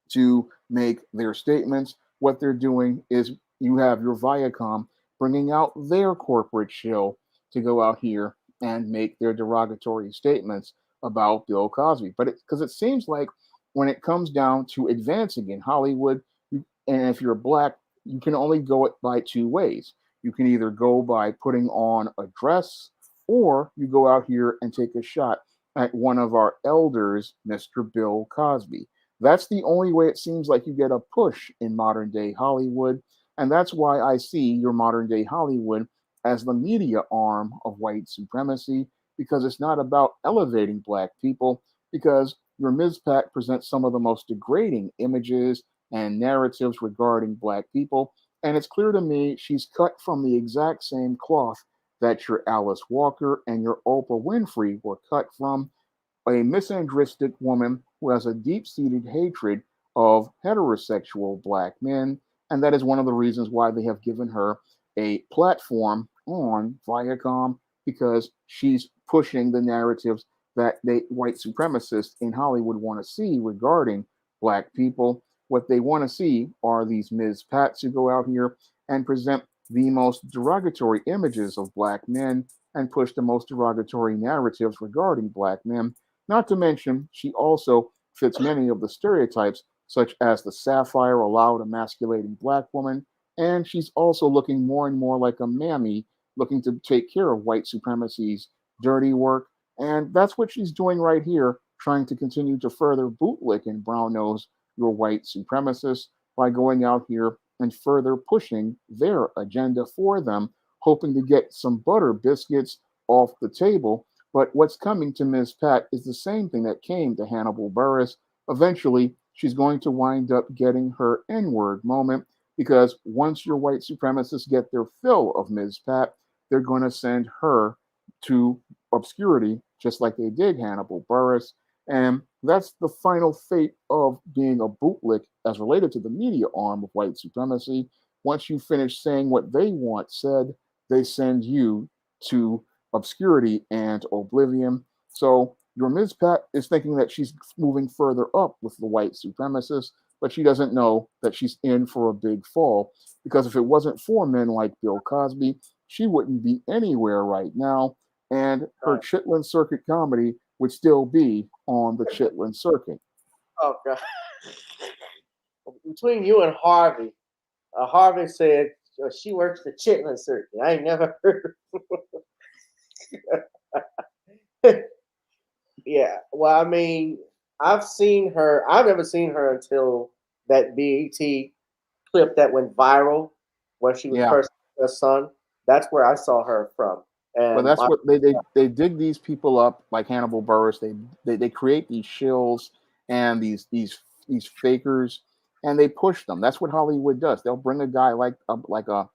to make their statements, what they're doing is you have your Viacom bringing out their corporate shill to go out here and make their derogatory statements about Bill Cosby. But because it seems like when it comes down to advancing in Hollywood, and if you're black, you can only go it by two ways. You can either go by putting on a dress, or you go out here and take a shot at one of our elders, Mr. Bill Cosby. That's the only way it seems like you get a push in modern day Hollywood. And that's why I see your modern day Hollywood as the media arm of white supremacy, because it's not about elevating black people, because your Ms. Pat presents some of the most degrading images and narratives regarding black people. And it's clear to me she's cut from the exact same cloth that your Alice Walker and your Oprah Winfrey were cut from, a misandristic woman who has a deep-seated hatred of heterosexual black men. And that is one of the reasons why they have given her a platform on Viacom, because she's pushing the narratives that white supremacists in Hollywood want to see regarding black people. What they want to see are these Ms. Pats who go out here and present the most derogatory images of black men and push the most derogatory narratives regarding black men. Not to mention, she also fits many of the stereotypes, such as the sapphire, a loud, emasculating black woman, and she's also looking more and more like a mammy looking to take care of white supremacy's dirty work. And that's what she's doing right here, trying to continue to further bootlick and brown nose your white supremacists by going out here and further pushing their agenda for them, hoping to get some butter biscuits off the table. But what's coming to Ms. Pat is the same thing that came to Hannibal Buress. Eventually, she's going to wind up getting her N-word moment, because once your white supremacists get their fill of Ms. Pat, they're going to send her to obscurity, just like they did Hannibal Buress. And that's the final fate of being a bootlick as related to the media arm of white supremacy. Once you finish saying what they want said, they send you to obscurity and oblivion. So your Ms. Pat is thinking that she's moving further up with the white supremacists, but she doesn't know that she's in for a big fall, because if it wasn't for men like Bill Cosby, she wouldn't be anywhere right now, and her Chitlin Circuit comedy would still be on the Chitlin Circuit. Oh, God. Between you and Harvey, Harvey said she works the Chitlin Circuit. I ain't never heard of Yeah, well, I mean, I've seen her. I've never seen her until that BET clip that went viral where she was cursing her son. That's where I saw her from. And well, that's what they dig these people up like Hannibal Buress. They create these shills and these fakers, and they push them. That's what Hollywood does. They'll bring a guy like a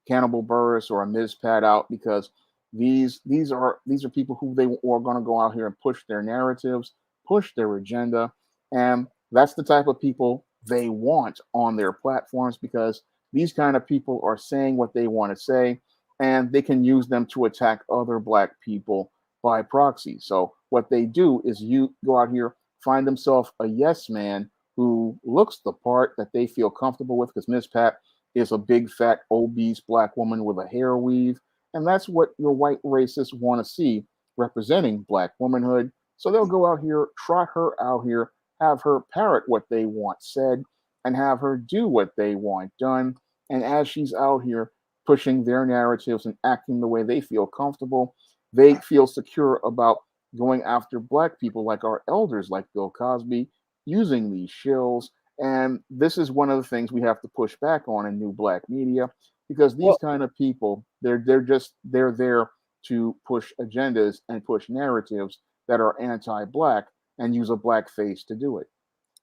Hannibal Buress or a Ms. Pat out, because these are people who they are going to go out here and push their narratives, push their agenda, and that's the type of people they want on their platforms, because these kind of people are saying what they want to say, and they can use them to attack other black people by proxy. So what they do is you go out here, find themselves a yes man who looks the part that they feel comfortable with, because Ms. Pat is a big, fat, obese black woman with a hair weave. And that's what your white racists want to see representing black womanhood. So they'll go out here, trot her out here, have her parrot what they want said, and have her do what they want done. And as she's out here pushing their narratives and acting the way they feel comfortable, they feel secure about going after black people like our elders, like Bill Cosby, using these shills. And this is one of the things we have to push back on in new black media, because these kind of people, they're there to push agendas and push narratives that are anti-black and use a black face to do it.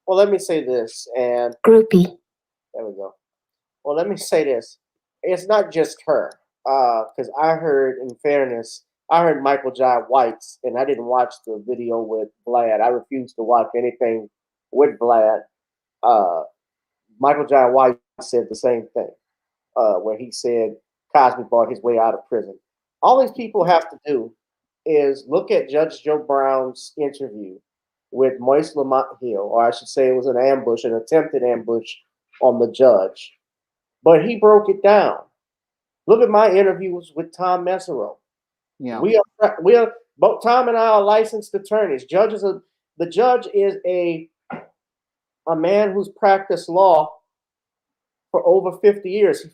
Well, let me say this, and Groupie. there we go. Well, let me say this. It's not just her, because I heard, in fairness, I heard Michael Jai White's, and I didn't watch the video with Vlad. I refuse to watch anything with Vlad. Michael Jai White said the same thing, where he said Cosby bought his way out of prison. All these people have to do is look at Judge Joe Brown's interview with Moise Lamont Hill, or I should say it was an ambush, an attempted ambush on the judge. But he broke it down. Look at my interviews with Tom Mesereau. Yeah, we are both Tom and I are licensed attorneys. The judge is a man who's practiced law for over 50 years.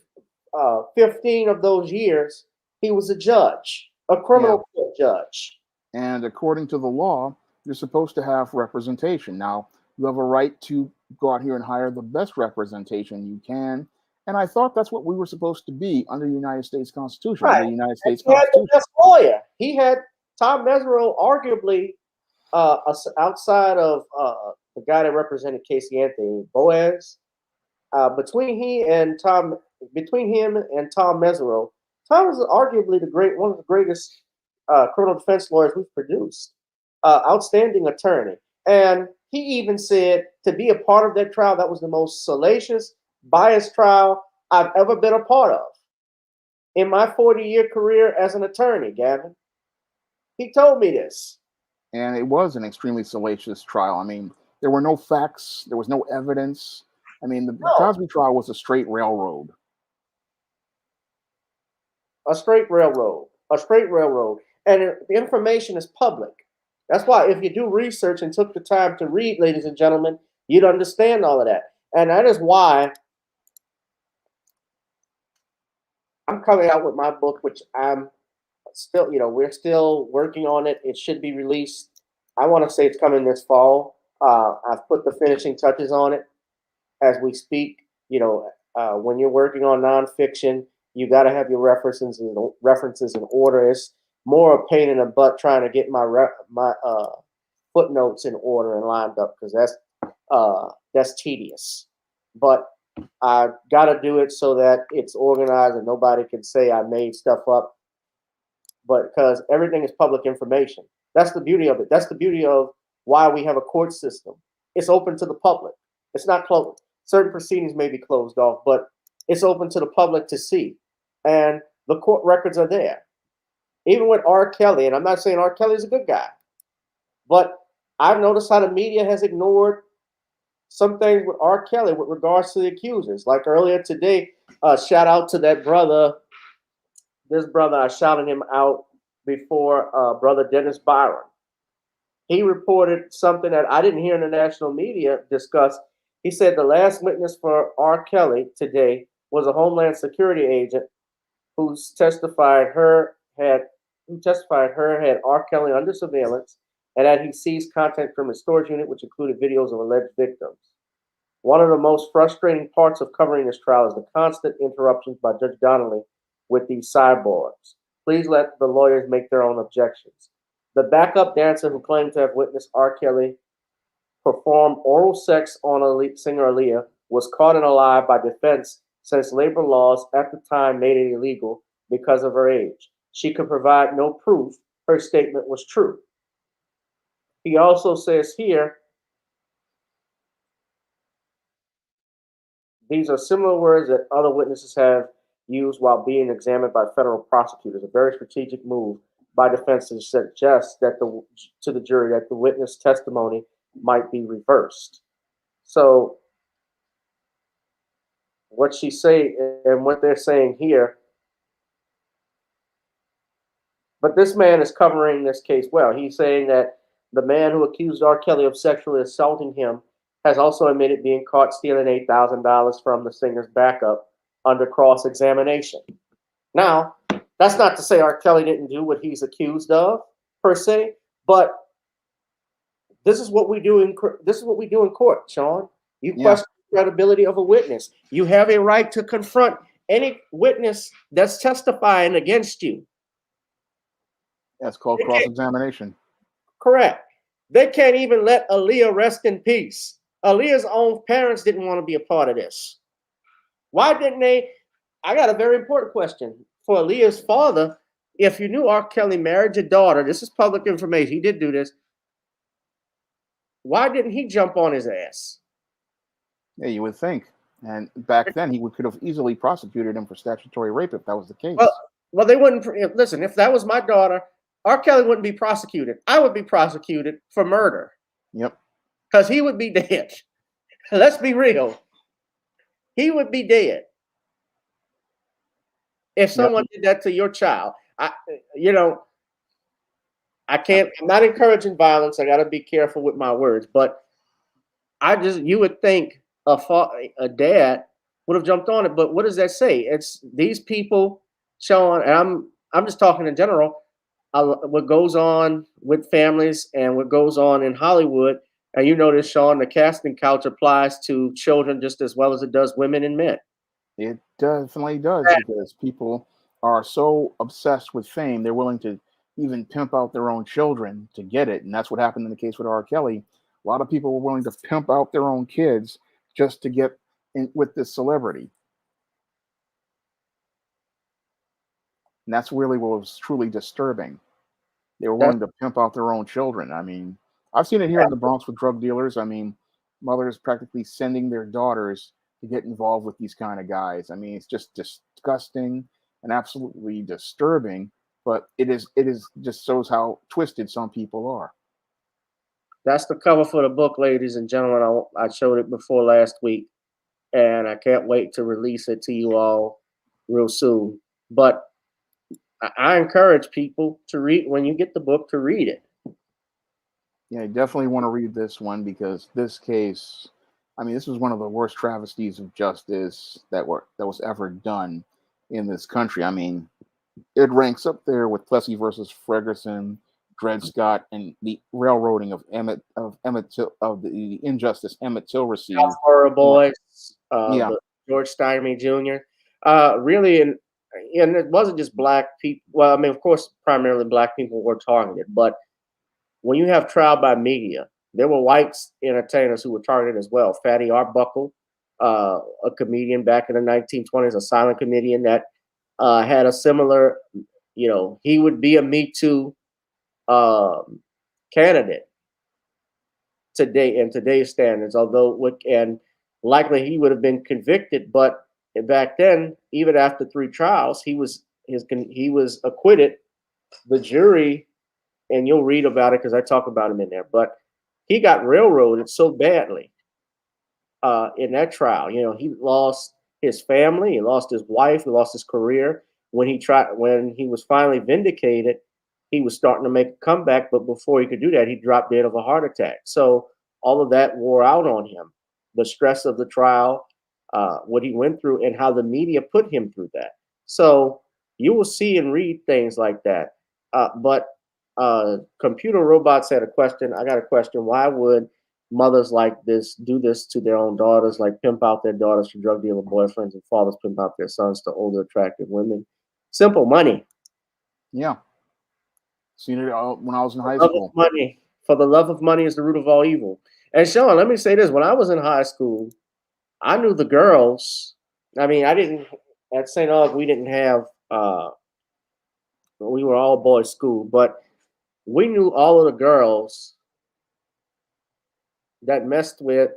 15 of those years, he was a judge, a criminal court judge. And according to the law, you're supposed to have representation. Now, you have a right to go out here and hire the best representation you can. And I thought that's what we were supposed to be under the United States Constitution. Right. Under the United States he Constitution. had the best lawyer. He had Tom Mesereau, arguably outside of the guy that represented Casey Anthony, Boaz. Between him and Tom Mesereau, Tom is arguably one of the greatest criminal defense lawyers we've produced. Outstanding attorney. And he even said to be a part of that trial, that was the most salacious, biased trial I've ever been a part of in my 40-year career as an attorney, Gavin. He told me this. And it was an extremely salacious trial. I mean, there were no facts. There was no evidence. I mean, the Cosby trial was a straight railroad. A straight railroad. And the information is public. That's why if you do research and took the time to read, ladies and gentlemen, you'd understand all of that. And that is why I'm coming out with my book, which I'm still, we're still working on it. It should be released. I want to say it's coming this fall. I've put the finishing touches on it as we speak. When you're working on nonfiction, you got to have your references in order. It's more a pain in the butt trying to get my footnotes in order and lined up, because that's tedious. But I got to do it so that it's organized and nobody can say I made stuff up. But because everything is public information, that's the beauty of it. That's the beauty of why we have a court system. It's open to the public. It's not closed. Certain proceedings may be closed off, but it's open to the public to see. And the court records are there. Even with R. Kelly, and I'm not saying R. Kelly is a good guy, but I've noticed how the media has ignored some things with R. Kelly with regards to the accusers. Like earlier today, shout out to that brother. This brother, I shouted him out before, brother Dennis Byron. He reported something that I didn't hear in the national media discuss. He said the last witness for R. Kelly today was a Homeland Security agent who testified her had R. Kelly under surveillance, and that he seized content from his storage unit, which included videos of alleged victims. One of the most frustrating parts of covering this trial is the constant interruptions by Judge Donnelly with these sidebars. Please let the lawyers make their own objections. The backup dancer who claimed to have witnessed R. Kelly perform oral sex on singer Aaliyah was caught in a lie by defense, since labor laws at the time made it illegal because of her age. She could provide no proof her statement was true. He also says here, these are similar words that other witnesses have used while being examined by federal prosecutors. A very strategic move by defense to suggest that to the jury that the witness testimony might be reversed. So what she say and what they're saying here, but this man is covering this case well. He's saying that the man who accused R. Kelly of sexually assaulting him has also admitted being caught stealing $8,000 from the singer's backup under cross-examination. Now, that's not to say R. Kelly didn't do what he's accused of, per se, but this is what we do in court, Shawn. You question the credibility of a witness. You have a right to confront any witness that's testifying against you. That's called cross-examination. Correct. They can't even let Aaliyah rest in peace. Aaliyah's own parents didn't want to be a part of this. Why didn't they? I got a very important question for Aaliyah's father. If you knew R. Kelly married your daughter, this is public information, he did do this, why didn't he jump on his ass? Yeah, you would think. And back then, he could have easily prosecuted him for statutory rape if that was the case. Well, they wouldn't. Listen, if that was my daughter, R. Kelly wouldn't be prosecuted. I would be prosecuted for murder. Yep. Because he would be dead. Let's be real. He would be dead if someone did that to your child. I'm not encouraging violence. I got to be careful with my words, but you would think a dad would have jumped on it. But what does that say? It's these people, Shawn, and I'm just talking in general, what goes on with families and what goes on in Hollywood. And you notice, Shawn, the casting couch applies to children just as well as it does women and men. It definitely does, because people are so obsessed with fame, they're willing to even pimp out their own children to get it. And that's what happened in the case with R. Kelly. A lot of people were willing to pimp out their own kids just to get in with this celebrity. And that's really what was truly disturbing. They were willing to pimp out their own children. I mean, I've seen it here in the Bronx with drug dealers. I mean, mothers practically sending their daughters to get involved with these kind of guys. I mean, it's just disgusting and absolutely disturbing, but it is just shows how twisted some people are. That's the cover for the book, ladies and gentlemen. I showed it before last week, and I can't wait to release it to you all real soon. But I encourage people to read, when you get the book, to read it. Yeah, I definitely want to read this one, because this case, I mean, this was one of the worst travesties of justice that was ever done in this country. I mean, it ranks up there with Plessy versus Ferguson, Dred Scott, and the railroading of Emmett Till, of the injustice Emmett Till received. Southborough boys, Yeah. the George Steinme Jr. Really, and it wasn't just black people. Well, I mean, of course, primarily black people were targeted, but when you have trial by media, there were white entertainers who were targeted as well. Fatty Arbuckle, a comedian back in the 1920s, a silent comedian that had a similar, he would be a Me Too candidate today in today's standards, and likely he would have been convicted, but back then, even after 3 trials, he was acquitted. The jury, and you'll read about it because I talk about him in there, but he got railroaded so badly in that trial. He lost his family, he lost his wife, he lost his career. When he was finally vindicated, he was starting to make a comeback, but before he could do that, he dropped dead of a heart attack. So all of that wore out on him. The stress of the trial, what he went through, and how the media put him through that. So you will see and read things like that. But Computer Robots had a question. I got a question. Why would mothers like this do this to their own daughters, like pimp out their daughters for drug dealer boyfriends, and fathers pimp out their sons to older, attractive women? Simple: money. Yeah. Seen it when I was in high Love school. of money. For the love of money is the root of all evil. And Shawn, let me say this: when I was in high school, I knew the girls. I mean, I didn't at St. Aug. We didn't have. We were all boys school, but we knew all of the girls that messed with.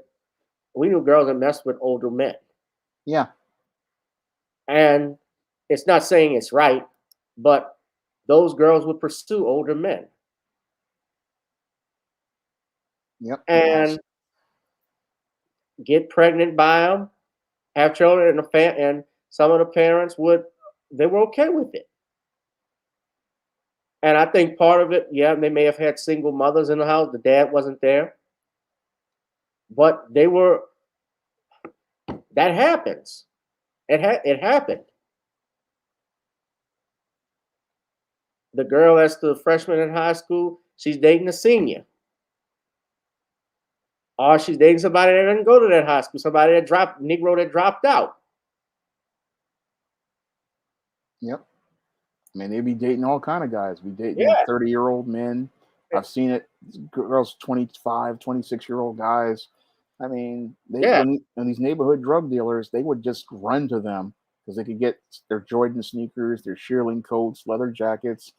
We knew girls that messed with older men. Yeah. And it's not saying it's right, but those girls would pursue older men. Yep. And get pregnant by them, have children, and some of the parents they were okay with it. And I think part of it, they may have had single mothers in the house. The dad wasn't there. But that happens. It happened. The girl that's the freshman in high school, she's dating a senior. Or she's dating somebody that didn't go to that high school, somebody Negro that dropped out. Yep. I mean, they be dating all kind of guys. Be dating 30-year-old men. I've seen it. Girls, 25, 26-year-old guys. I mean, when these neighborhood drug dealers, they would just run to them because they could get their Jordan sneakers, their shearling coats, leather jackets.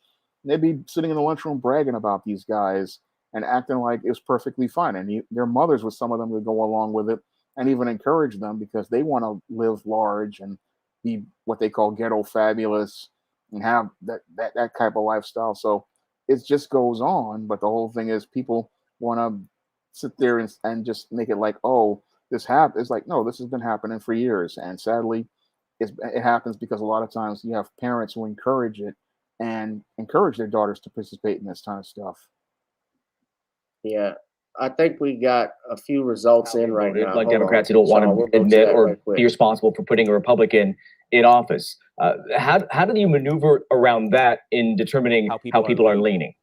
And they'd be sitting in the lunchroom bragging about these guys and acting like it's perfectly fine. And their mothers with some of them would go along with it and even encourage them because they want to live large and be what they call ghetto fabulous and have that type of lifestyle. So it just goes on. But the whole thing is people want to sit there and just make it like, oh, this happened. It's like, no, this has been happening for years. And sadly, it happens because a lot of times you have parents who encourage it and encourage their daughters to participate in this kind of stuff. Yeah. I think we got a few results in right now. Like Democrats who don't want to admit or be responsible for putting a Republican in office. How do you maneuver around that in determining how people are leaning?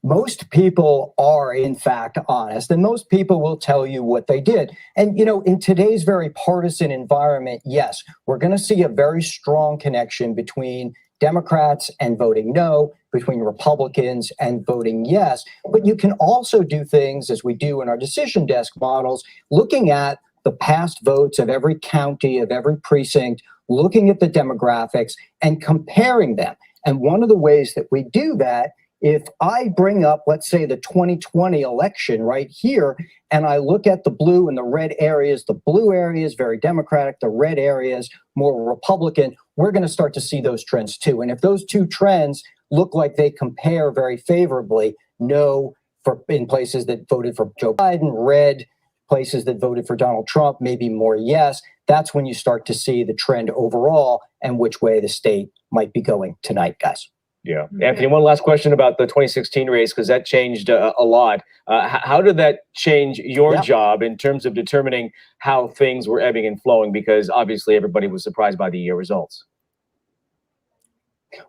Most people are, in fact, honest, and most people will tell you what they did. And, in today's very partisan environment, yes, we're going to see a very strong connection between Democrats and voting no, between Republicans and voting yes. But you can also do things, as we do in our decision desk models, looking at the past votes of every county, of every precinct, looking at the demographics and comparing them. And one of the ways that we do that, if I bring up, let's say, the 2020 election right here, and I look at the blue and the red areas, the blue areas, very Democratic, the red areas, more Republican, we're going to start to see those trends too. And if those two trends look like they compare very favorably, no in places that voted for Joe Biden, red places that voted for Donald Trump, maybe more yes, that's when you start to see the trend overall and which way the state might be going tonight, guys. Yeah. Anthony, one last question about the 2016 race, because that changed a lot. How did that change your job in terms of determining how things were ebbing and flowing? Because obviously everybody was surprised by the results.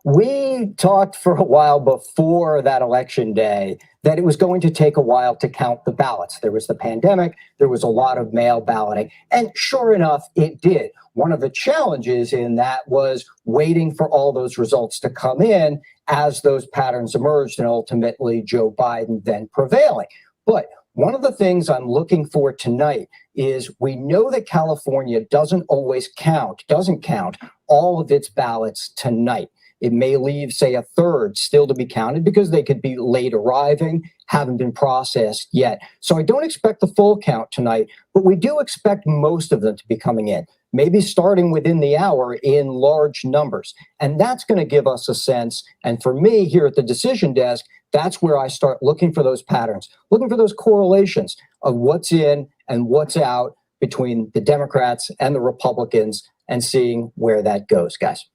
We talked for a while before that election day that it was going to take a while to count the ballots. There was the pandemic, there was a lot of mail balloting, and sure enough, it did. One of the challenges in that was waiting for all those results to come in as those patterns emerged and ultimately Joe Biden then prevailing. But one of the things I'm looking for tonight is we know that California doesn't count all of its ballots tonight. It may leave, say, a third still to be counted because they could be late arriving, haven't been processed yet. So I don't expect the full count tonight, but we do expect most of them to be coming in, maybe starting within the hour in large numbers. And that's going to give us a sense. And for me here at the decision desk, that's where I start looking for those patterns, looking for those correlations of what's in and what's out between the Democrats and the Republicans and seeing where that goes, guys.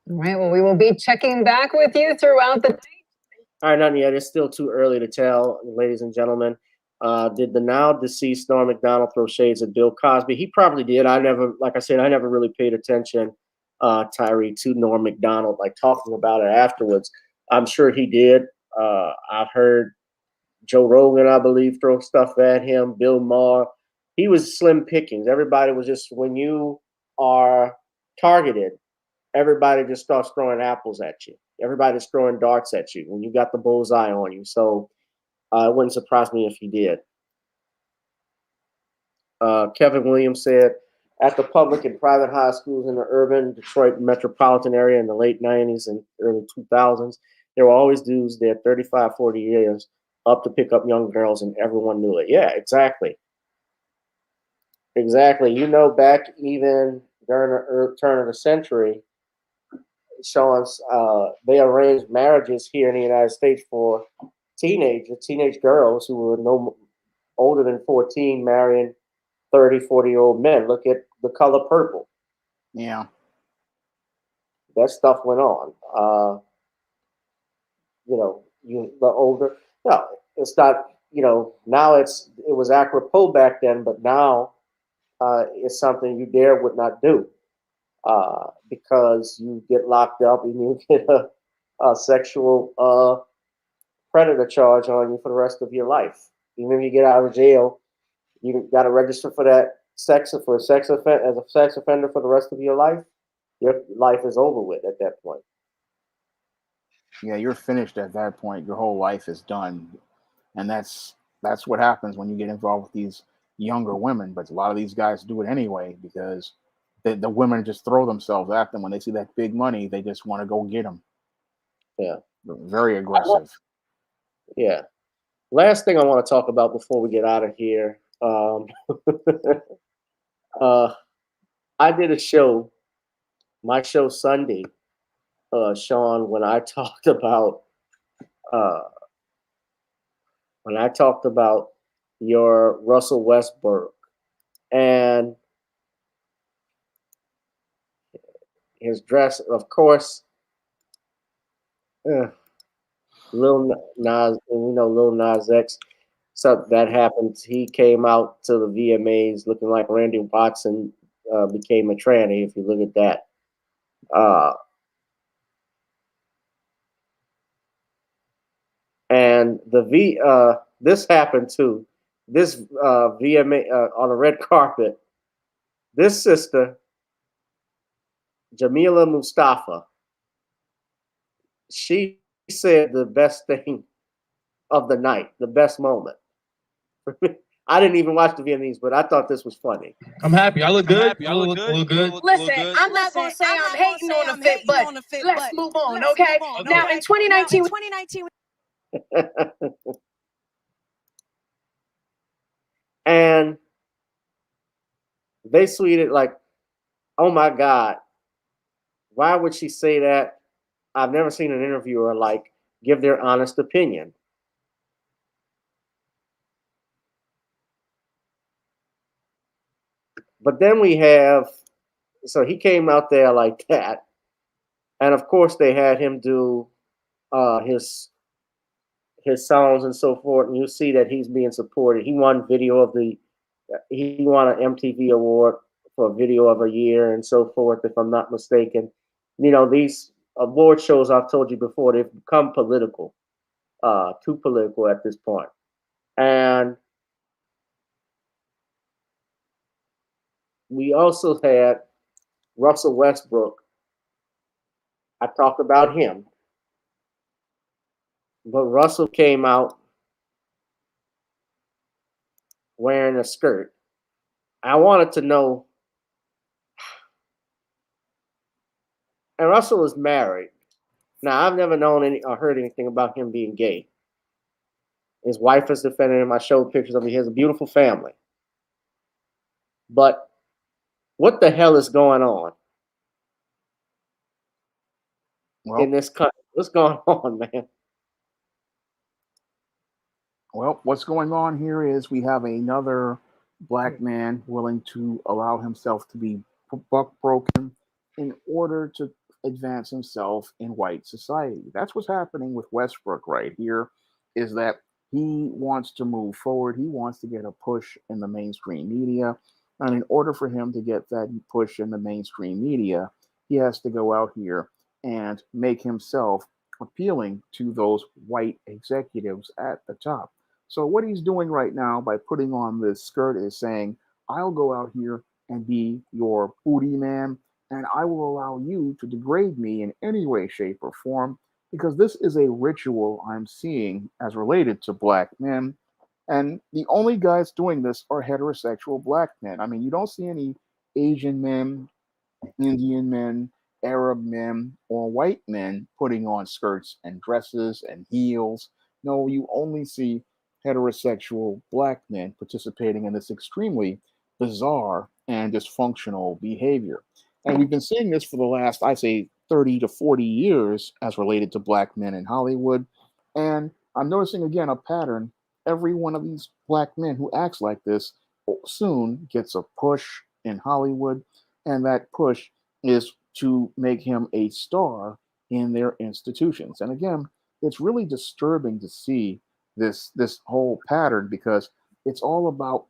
All right. Well, we will be checking back with you throughout the night. All right, not yet. It's still too early to tell, ladies and gentlemen. Did the now deceased Norm Macdonald throw shades at Bill Cosby? He probably did. I never really paid attention, Tyree, to Norm Macdonald, like talking about it afterwards. I'm sure he did. I've heard Joe Rogan, I believe, throw stuff at him. Bill Maher. He was slim pickings. Everybody was just, when you are targeted, everybody just starts throwing apples at you. Everybody's throwing darts at you when you got the bullseye on you. So it wouldn't surprise me if he did. Kevin Williams said, at the public and private high schools in the urban Detroit metropolitan area in the late 90s and early 2000s, there were always dudes there 35, 40 years up to pick up young girls, and everyone knew it. Yeah, exactly. Exactly. You know, back even during the turn of the century, Sean's, they arranged marriages here in the United States for teenage girls who were no older than 14 marrying 30, 40-year-old men. Look at The Color Purple. Yeah. That stuff went on. The older, no, it's not, now it was apropos back then, but now it's something you would not do. Because you get locked up and you get a sexual predator charge on you for the rest of your life. Even if you get out of jail, you got to register for that as a sex offender for the rest of your life. Your life is over with at that point. Yeah, you're finished at that point. Your whole life is done, and that's what happens when you get involved with these younger women. But a lot of these guys do it anyway because the women just throw themselves at them when they see that big money. They just want to go get them. Yeah, very aggressive. Yeah. Last thing I want to talk about before we get out of here. I did a show, my show Sunday, Shawn, when I talked about your Russell Westbrook and his dress, of course. Lil Nas X, something that happened. He came out to the VMAs looking like Randy Watson became a tranny. If you look at that, and this happened too. This VMA on the red carpet. This sister, Jamila Mustafa, she said the best thing of the night, the best moment. I didn't even watch the VMAs, but I thought this was funny. I'm happy. I look good. I look good. Listen, I'm not going to say I'm hating on the fit, but let's move on, okay? Now, in 2019, and they tweeted like, oh my God, why would she say that? I've never seen an interviewer like give their honest opinion. But then so he came out there like that. And of course they had him do his songs and so forth. And you see that he's being supported. He won an MTV award for Video of a Year and so forth, if I'm not mistaken. These award shows, I've told you before, they've become political, too political at this point. And we also had Russell Westbrook. I talked about him, but Russell came out wearing a skirt. I wanted to know, and Russell is married. Now, I've never known any or heard anything about him being gay. His wife has defended him. I showed pictures of him. He has a beautiful family. But what the hell is going on in this country? What's going on, man? Well, what's going on here is we have another black man willing to allow himself to be buck broken in order to advance himself in white society. That's what's happening with Westbrook right here, is that he wants to move forward. He wants to get a push in the mainstream media. And in order for him to get that push in the mainstream media, he has to go out here and make himself appealing to those white executives at the top. So what he's doing right now by putting on this skirt is saying, I'll go out here and be your booty man, and I will allow you to degrade me in any way, shape, or form, because this is a ritual I'm seeing as related to black men. And the only guys doing this are heterosexual black men. I mean, you don't see any Asian men, Indian men, Arab men, or white men putting on skirts and dresses and heels. No, you only see heterosexual black men participating in this extremely bizarre and dysfunctional behavior. And we've been seeing this for the last, I say, 30 to 40 years as related to black men in Hollywood. And I'm noticing again a pattern. Every one of these black men who acts like this soon gets a push in Hollywood, and that push is to make him a star in their institutions. And again, it's really disturbing to see this whole pattern, because it's all about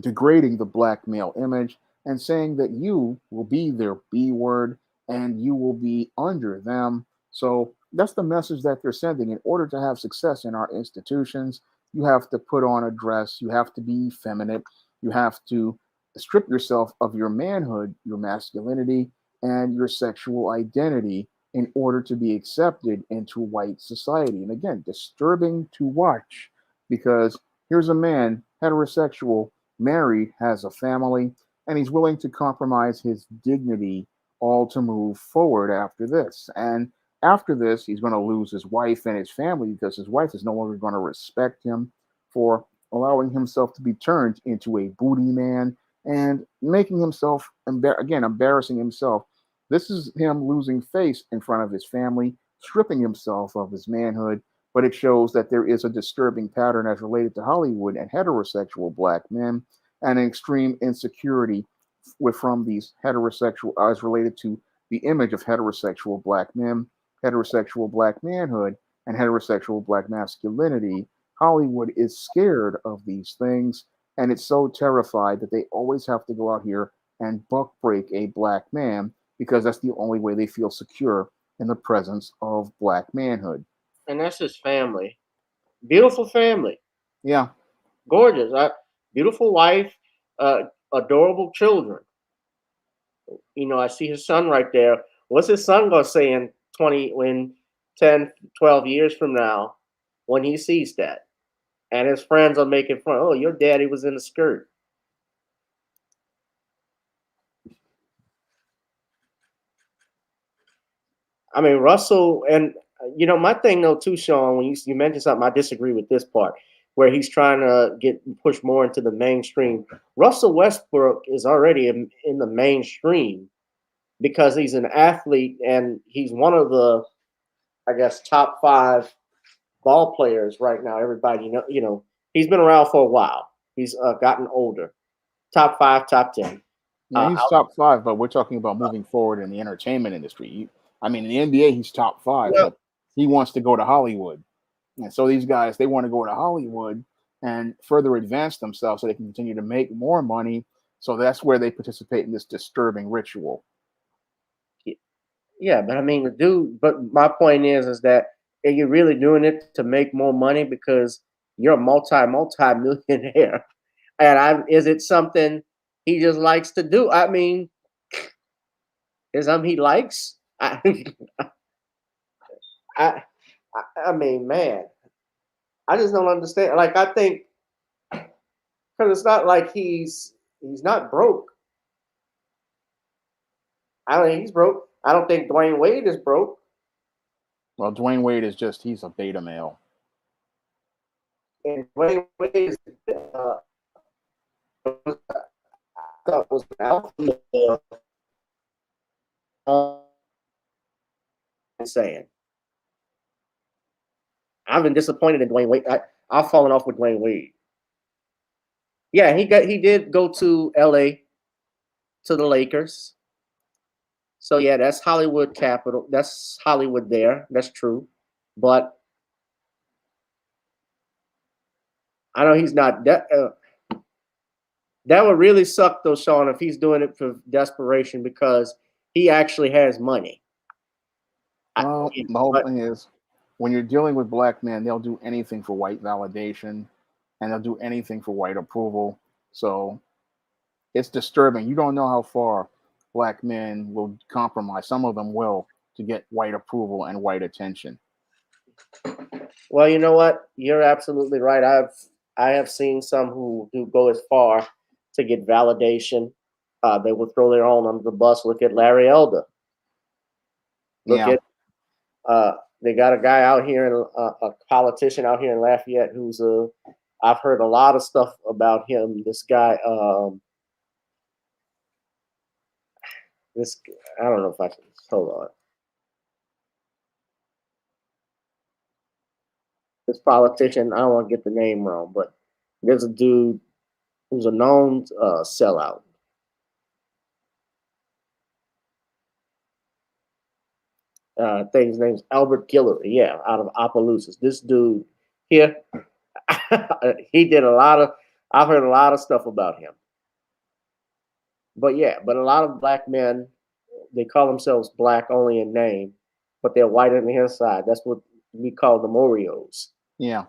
degrading the black male image and saying that you will be their B word and you will be under them. So that's the message that they're sending. In order to have success in our institutions, you have to put on a dress, you have to be feminine, you have to strip yourself of your manhood, your masculinity, and your sexual identity in order to be accepted into white society. And again, disturbing to watch, because here's a man, heterosexual, married, has a family, and he's willing to compromise his dignity all to move forward after this. And after this, he's going to lose his wife and his family, because his wife is no longer going to respect him for allowing himself to be turned into a booty man and making himself, again, embarrassing himself. This is him losing face in front of his family, stripping himself of his manhood, but it shows that there is a disturbing pattern as related to Hollywood and heterosexual black men, and an extreme insecurity from these heterosexual, as related to the image of heterosexual black men, heterosexual black manhood, and heterosexual black masculinity. Hollywood is scared of these things, and it's so terrified that they always have to go out here and buck break a black man, because that's the only way they feel secure in the presence of black manhood. And that's his family. Beautiful family. Yeah. Gorgeous. Beautiful wife, adorable children. You know, I see his son right there. What's his son going to say in 10, 12 years from now when he sees that? And his friends are making fun. Oh, your daddy was in a skirt. I mean, Russell, and you know, my thing though too, Shawn, when you mentioned something, I disagree with this part, where he's trying to get pushed more into the mainstream. Russell Westbrook is already in the mainstream because he's an athlete and he's one of the, I guess, top 5 ball players right now. Everybody, you know, he's been around for a while. He's gotten older. Top 5, top 10. Yeah, he's top 5, but we're talking about moving forward in the entertainment industry. I mean, in the NBA, he's top 5, but he wants to go to Hollywood. And so these guys, they want to go to Hollywood and further advance themselves so they can continue to make more money. So that's where they participate in this disturbing ritual. Yeah, but I mean, the dude. But my point is that are you really doing it to make more money because you're a multi millionaire? And is it something he just likes to do? I mean, is something he likes? I, I mean, man, I just don't understand. Like, I think because it's not like he's not broke. I don't think he's broke. I don't think Dwayne Wade is broke. Well, Dwayne Wade is he's a beta male. And Dwayne Wade is, I thought was an alpha male. Saying, I've been disappointed in Dwayne Wade. I've fallen off with Dwayne Wade. Yeah, he did go to LA to the Lakers. So yeah, that's Hollywood capital. That's Hollywood there. That's true. But I know he's not that. That would really suck though, Shawn, if he's doing it for desperation because he actually has money. Well, the whole thing is, when you're dealing with black men, they'll do anything for white validation, and they'll do anything for white approval. So it's disturbing. You don't know how far black men will compromise. Some of them will to get white approval and white attention. Well, you know what? You're absolutely right. I have seen some who do go as far to get validation. They will throw their own under the bus. Look at Larry Elder. Look at they got a guy out here, a politician out here in Lafayette who's I've heard a lot of stuff about him. This guy, I don't know if I can hold on. This politician, I don't want to get the name wrong, but there's a dude who's a known sellout. I think his name's Albert Guillory, out of Opelousas. This dude here, he did a lot of, I've heard a lot of stuff about him. But a lot of black men, they call themselves black only in name, but they're white on the inside. That's what we call the Oreos. Yeah.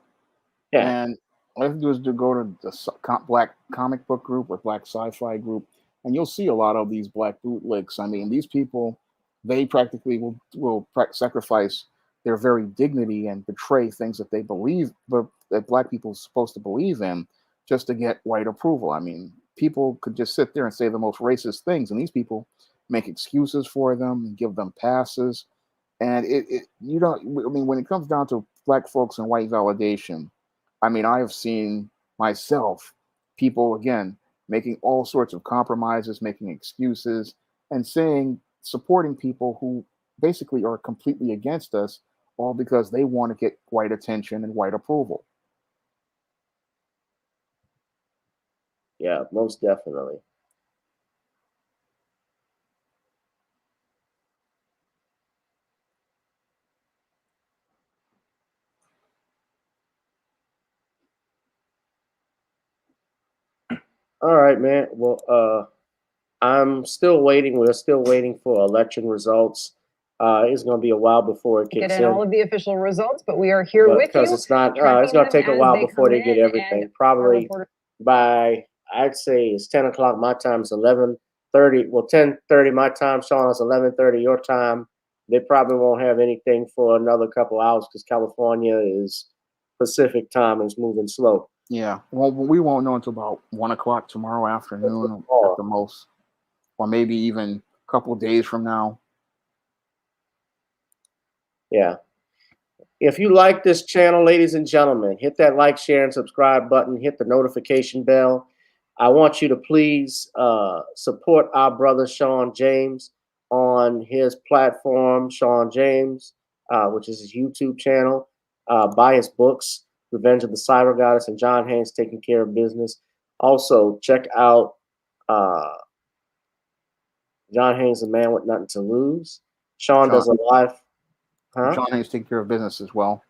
And all you have to do is go to the black comic book group or black sci-fi group, and you'll see a lot of these black bootlegs. I mean, these people, they practically will sacrifice their very dignity and betray things that they believe, but that black people are supposed to believe in, just to get white approval. I mean, people could just sit there and say the most racist things, and these people make excuses for them and give them passes. And you don't. I mean, when it comes down to black folks and white validation, I mean, I have seen myself people again making all sorts of compromises, making excuses, and supporting people who basically are completely against us, all because they want to get white attention and white approval. Yeah, most definitely. All right, man. Well, I'm still waiting. We're still waiting for election results. It's going to be a while before it kicks Get in all of the official results, but we are here with you. Because it's not. It's going to take a while before they get everything. Probably by, I'd say it's 10 o'clock my time. It's 11:30. Well, 10:30 my time. Shawn, it's 11:30 your time. They probably won't have anything for another couple hours because California is Pacific time and it's moving slow. Yeah. Well, we won't know until about 1 o'clock tomorrow afternoon at the most, or maybe even a couple of days from now. Yeah. If you like this channel, ladies and gentlemen, hit that like, share, and subscribe button. Hit the notification bell. I want you to please support our brother Shawn James on his platform, Shawn James, which is his YouTube channel. Buy his books, Revenge of the Cyber Goddess and John Haynes Taking Care of Business. Also, check out John Haynes, The Man with Nothing to Lose. Shawn does a live. John Haynes Taking Care of Business as well.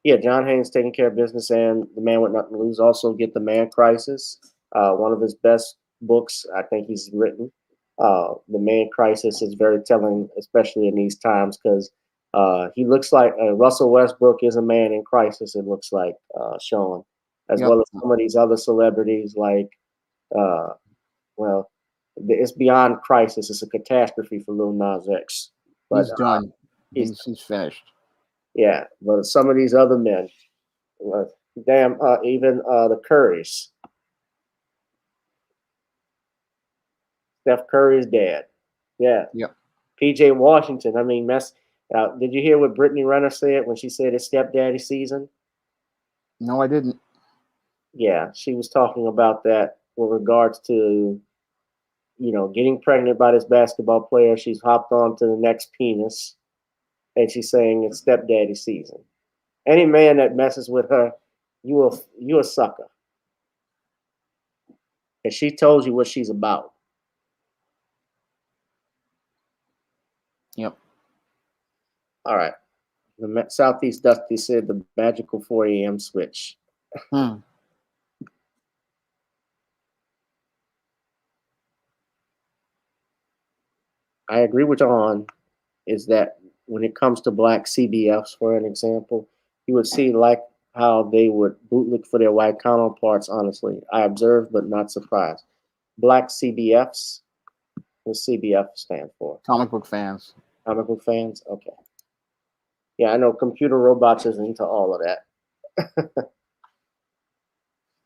Yeah, John Haynes Taking Care of Business and The Man with Nothing to Lose. Also, get The Man Crisis, one of his best books I think he's written. The man crisis is very telling, especially in these times, because he looks like Russell Westbrook is a man in crisis. It looks like Shawn, as Yep. well as some of these other celebrities. Like, well, it's beyond crisis. It's a catastrophe for Lil Nas X. But He's done. He's finished. yeah, but some of these other men, damn, even the Currys. Steph Curry's dad. Yeah. Yep. PJ Washington. I mean, did you hear what Brittany Renner said when she said it's stepdaddy season? No, I didn't. Yeah, she was talking about that with regards to, getting pregnant by this basketball player. She's hopped on to the next penis, and she's saying it's stepdaddy season. Any man that messes with her, you a sucker. And she told you what she's about. Yep. All right. The Southeast Dusty said the magical 4 a.m. switch. Hmm. I agree with John, is that when it comes to black CBFs, for an example, you would see like how they would bootlick for their white counterparts, honestly. I observed, but not surprised. Black CBFs, what CBF stand for? Comic book fans. Comic book fans? Okay. Yeah, I know computer robots is into all of that.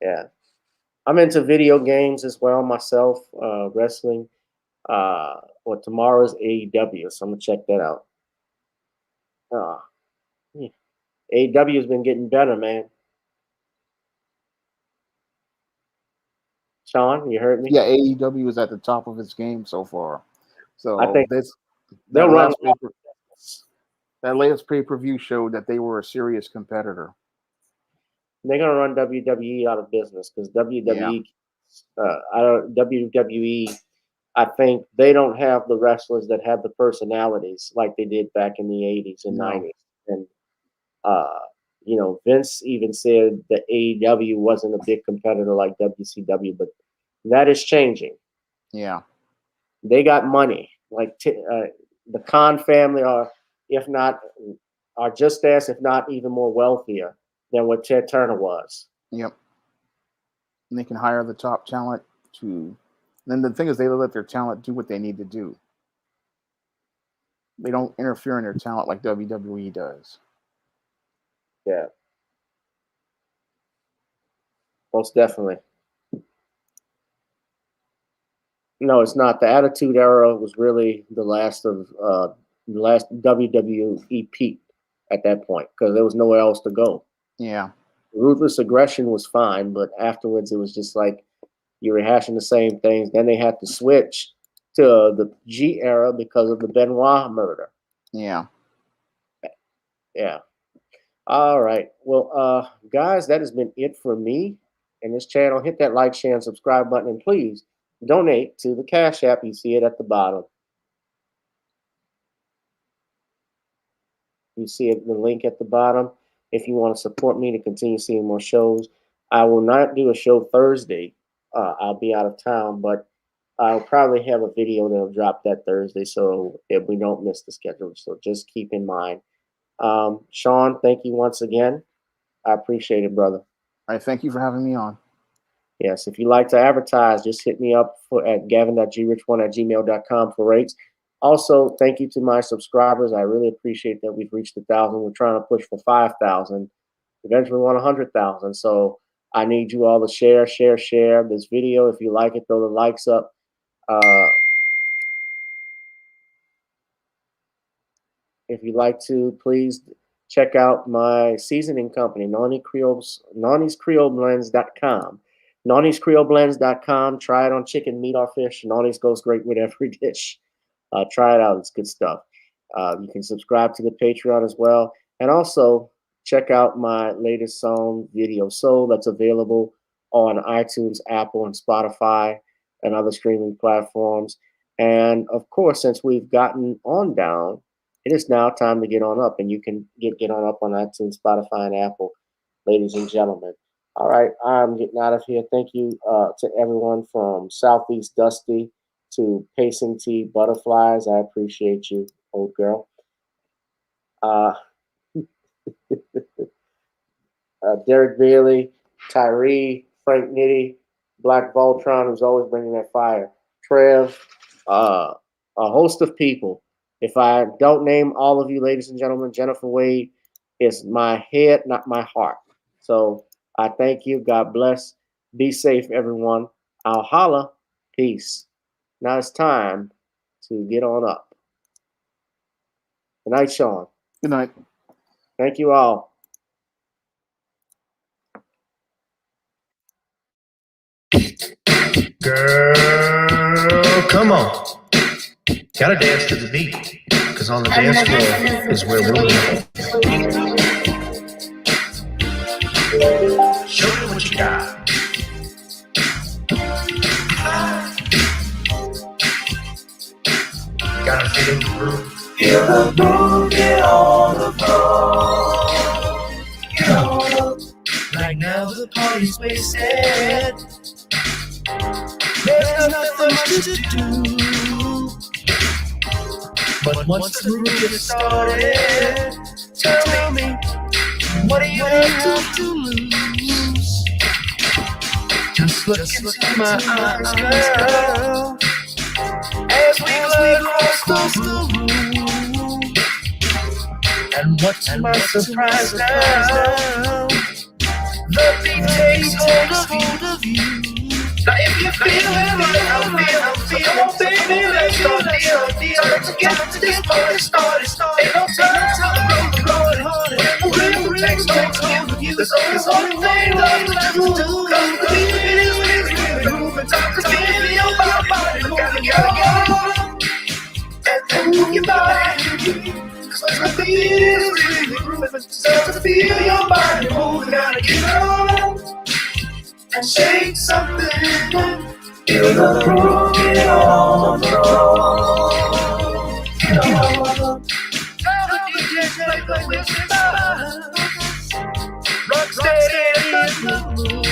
Yeah. I'm into video games as well myself, wrestling. Well, tomorrow's AEW, so I'm gonna check that out. AEW has been getting better, man. Shawn, you heard me? Yeah, AEW is at the top of its game so far. So I think that run. latest pay-per-view showed that they were a serious competitor. They're gonna run WWE out of business because WWE, WWE. I think they don't have the wrestlers that have the personalities like they did back in the 80s and 90s. And Vince even said that AEW wasn't a big competitor like WCW, but that is changing. Yeah. They got money. Like the Khan family are just as, if not even more wealthier than what Ted Turner was. Yep. And they can hire the top talent to. Then the thing is, they let their talent do what they need to do. They don't interfere in their talent like WWE does. Yeah. Most definitely. No, it's not. The Attitude Era was really the last WWE peak at that point because there was nowhere else to go. Yeah. Ruthless Aggression was fine, but afterwards it was just like you're rehashing the same things. Then they had to switch to the G era because of the Benoit murder. Yeah. Yeah. All right. Well, guys, that has been it for me in this channel. Hit that like, share, and subscribe button, and please donate to the Cash App. You see it at the bottom. You see it, the link at the bottom. If you want to support me to continue seeing more shows, I will not do a show Thursday. I'll be out of town, but I'll probably have a video that'll drop that Thursday, so if we don't miss the schedule. So just keep in mind. Shawn, thank you once again. I appreciate it, brother. All right, thank you for having me on. Yes, if you'd like to advertise, just hit me up at gavin.grich1@gmail.com for rates. Also, thank you to my subscribers. I really appreciate that we've reached 1,000. We're trying to push for 5,000. Eventually, we want 100,000. So I need you all to share this video. If you like it, throw the likes up. If you'd like to, please check out my seasoning company, NawniesCreoleBlends.com. NawniesCreoleBlends.com. Try it on chicken, meat, or fish. Nawnies goes great with every dish. Try it out. It's good stuff. You can subscribe to the Patreon as well. And also, check out my latest song, Video Soul, that's available on iTunes, Apple, and Spotify, and other streaming platforms. And, of course, since we've gotten on down, it is now time to get on up, and you can get on up on iTunes, Spotify, and Apple, ladies and gentlemen. All right, I'm getting out of here. Thank you to everyone from Southeast Dusty to Pacing Tea Butterflies. I appreciate you, old girl. Derek Bailey, Tyree, Frank Nitty, Black Voltron, who's always bringing that fire. Trev, a host of people. If I don't name all of you, ladies and gentlemen, Jennifer Wade is my head, not my heart. So I thank you. God bless. Be safe, everyone. I'll holla. Peace. Now it's time to get on up. Good night, Shawn. Good night. Thank you all. Girl, come on. Gotta dance to the beat, cause on the dance floor is where we'll be. Show me what you got. Gotta feel the groove. Feel the groove, get on the floor. Get on up. Right now the party's wasted. There's nothing much to do. But once the groove gets started, tell me, what do you have to lose? Just look into my eyes, girl, as we glide across the room. And what's my surprise now? The beat takes hold of you. Now if you feel it right, I'm feeling, baby, let's go deal. Let's get to this party started. Ain't no time to roll it. When the rhythm takes hold of you, there's only thing left to do. Cause the beat is really moving. Time to feel your body. Gotta get on and move your body. Cause the beat is really moving. Start to feel your body moving. Gotta get on and shake something. Feel the groove, get on the floor. Get on up. Tell the DJ play the whistle. Rock steady in the mood.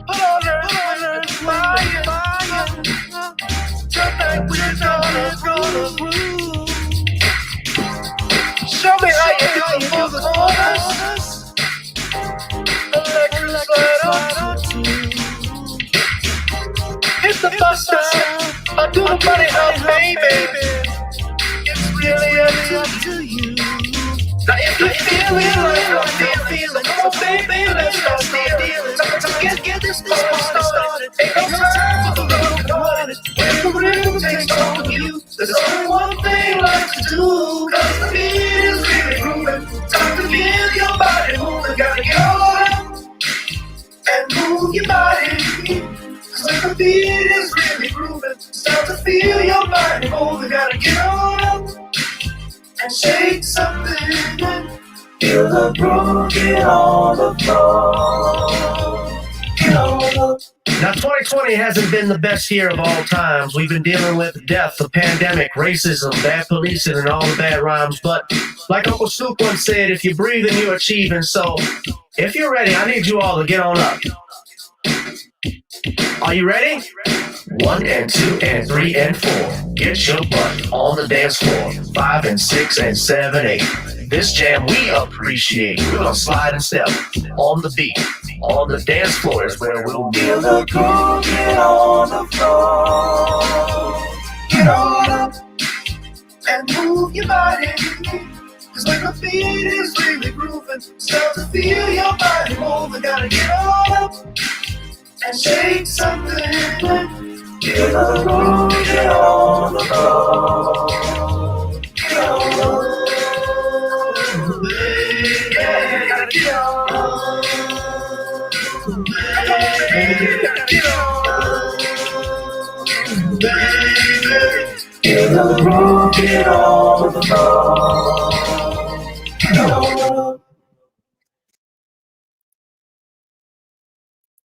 Put on her fire. Tonight we're gonna groove. Show me how you do it for the chorus. Hit the bus stop, I do the money house, baby. It's really up to you. Now if you feel it like I'm feeling, come on, baby, let's start dealing. Time to get this party started. Ain't no time for the road to run it. When the rhythm takes hold of you, there's only one thing left to do. Cause the beat is really grooving. Time to feel your body moving. Gotta get on and move your body. Cause when the beat is really grooving, start to feel your body moving. Gotta get on up and shake something. Feel the groove, get on the floor. Get on up. Now 2020 hasn't been the best year of all times. We've been dealing with death, the pandemic, racism, bad policing, and all the bad rhymes. But like Uncle Snoop once said, if you breathe and you're achieving. So if you're ready, I need you all to get on up. Are you ready? 1 and 2 and 3 and 4. Get your butt on the dance floor. 5 and 6 and 7, 8. This jam we appreciate. We're gonna slide and step on the beat. On the dance floor is where we'll be. Feel the groove, get on the floor. Get on up and move your body. Cause when the beat is really grooving, start to feel your body moving. Gotta get on up and shake something. Feel the groove, get on the floor. Get on up. Yeah, gotta get on. Baby, gotta get on. Baby. Feel the groove, get on the floor.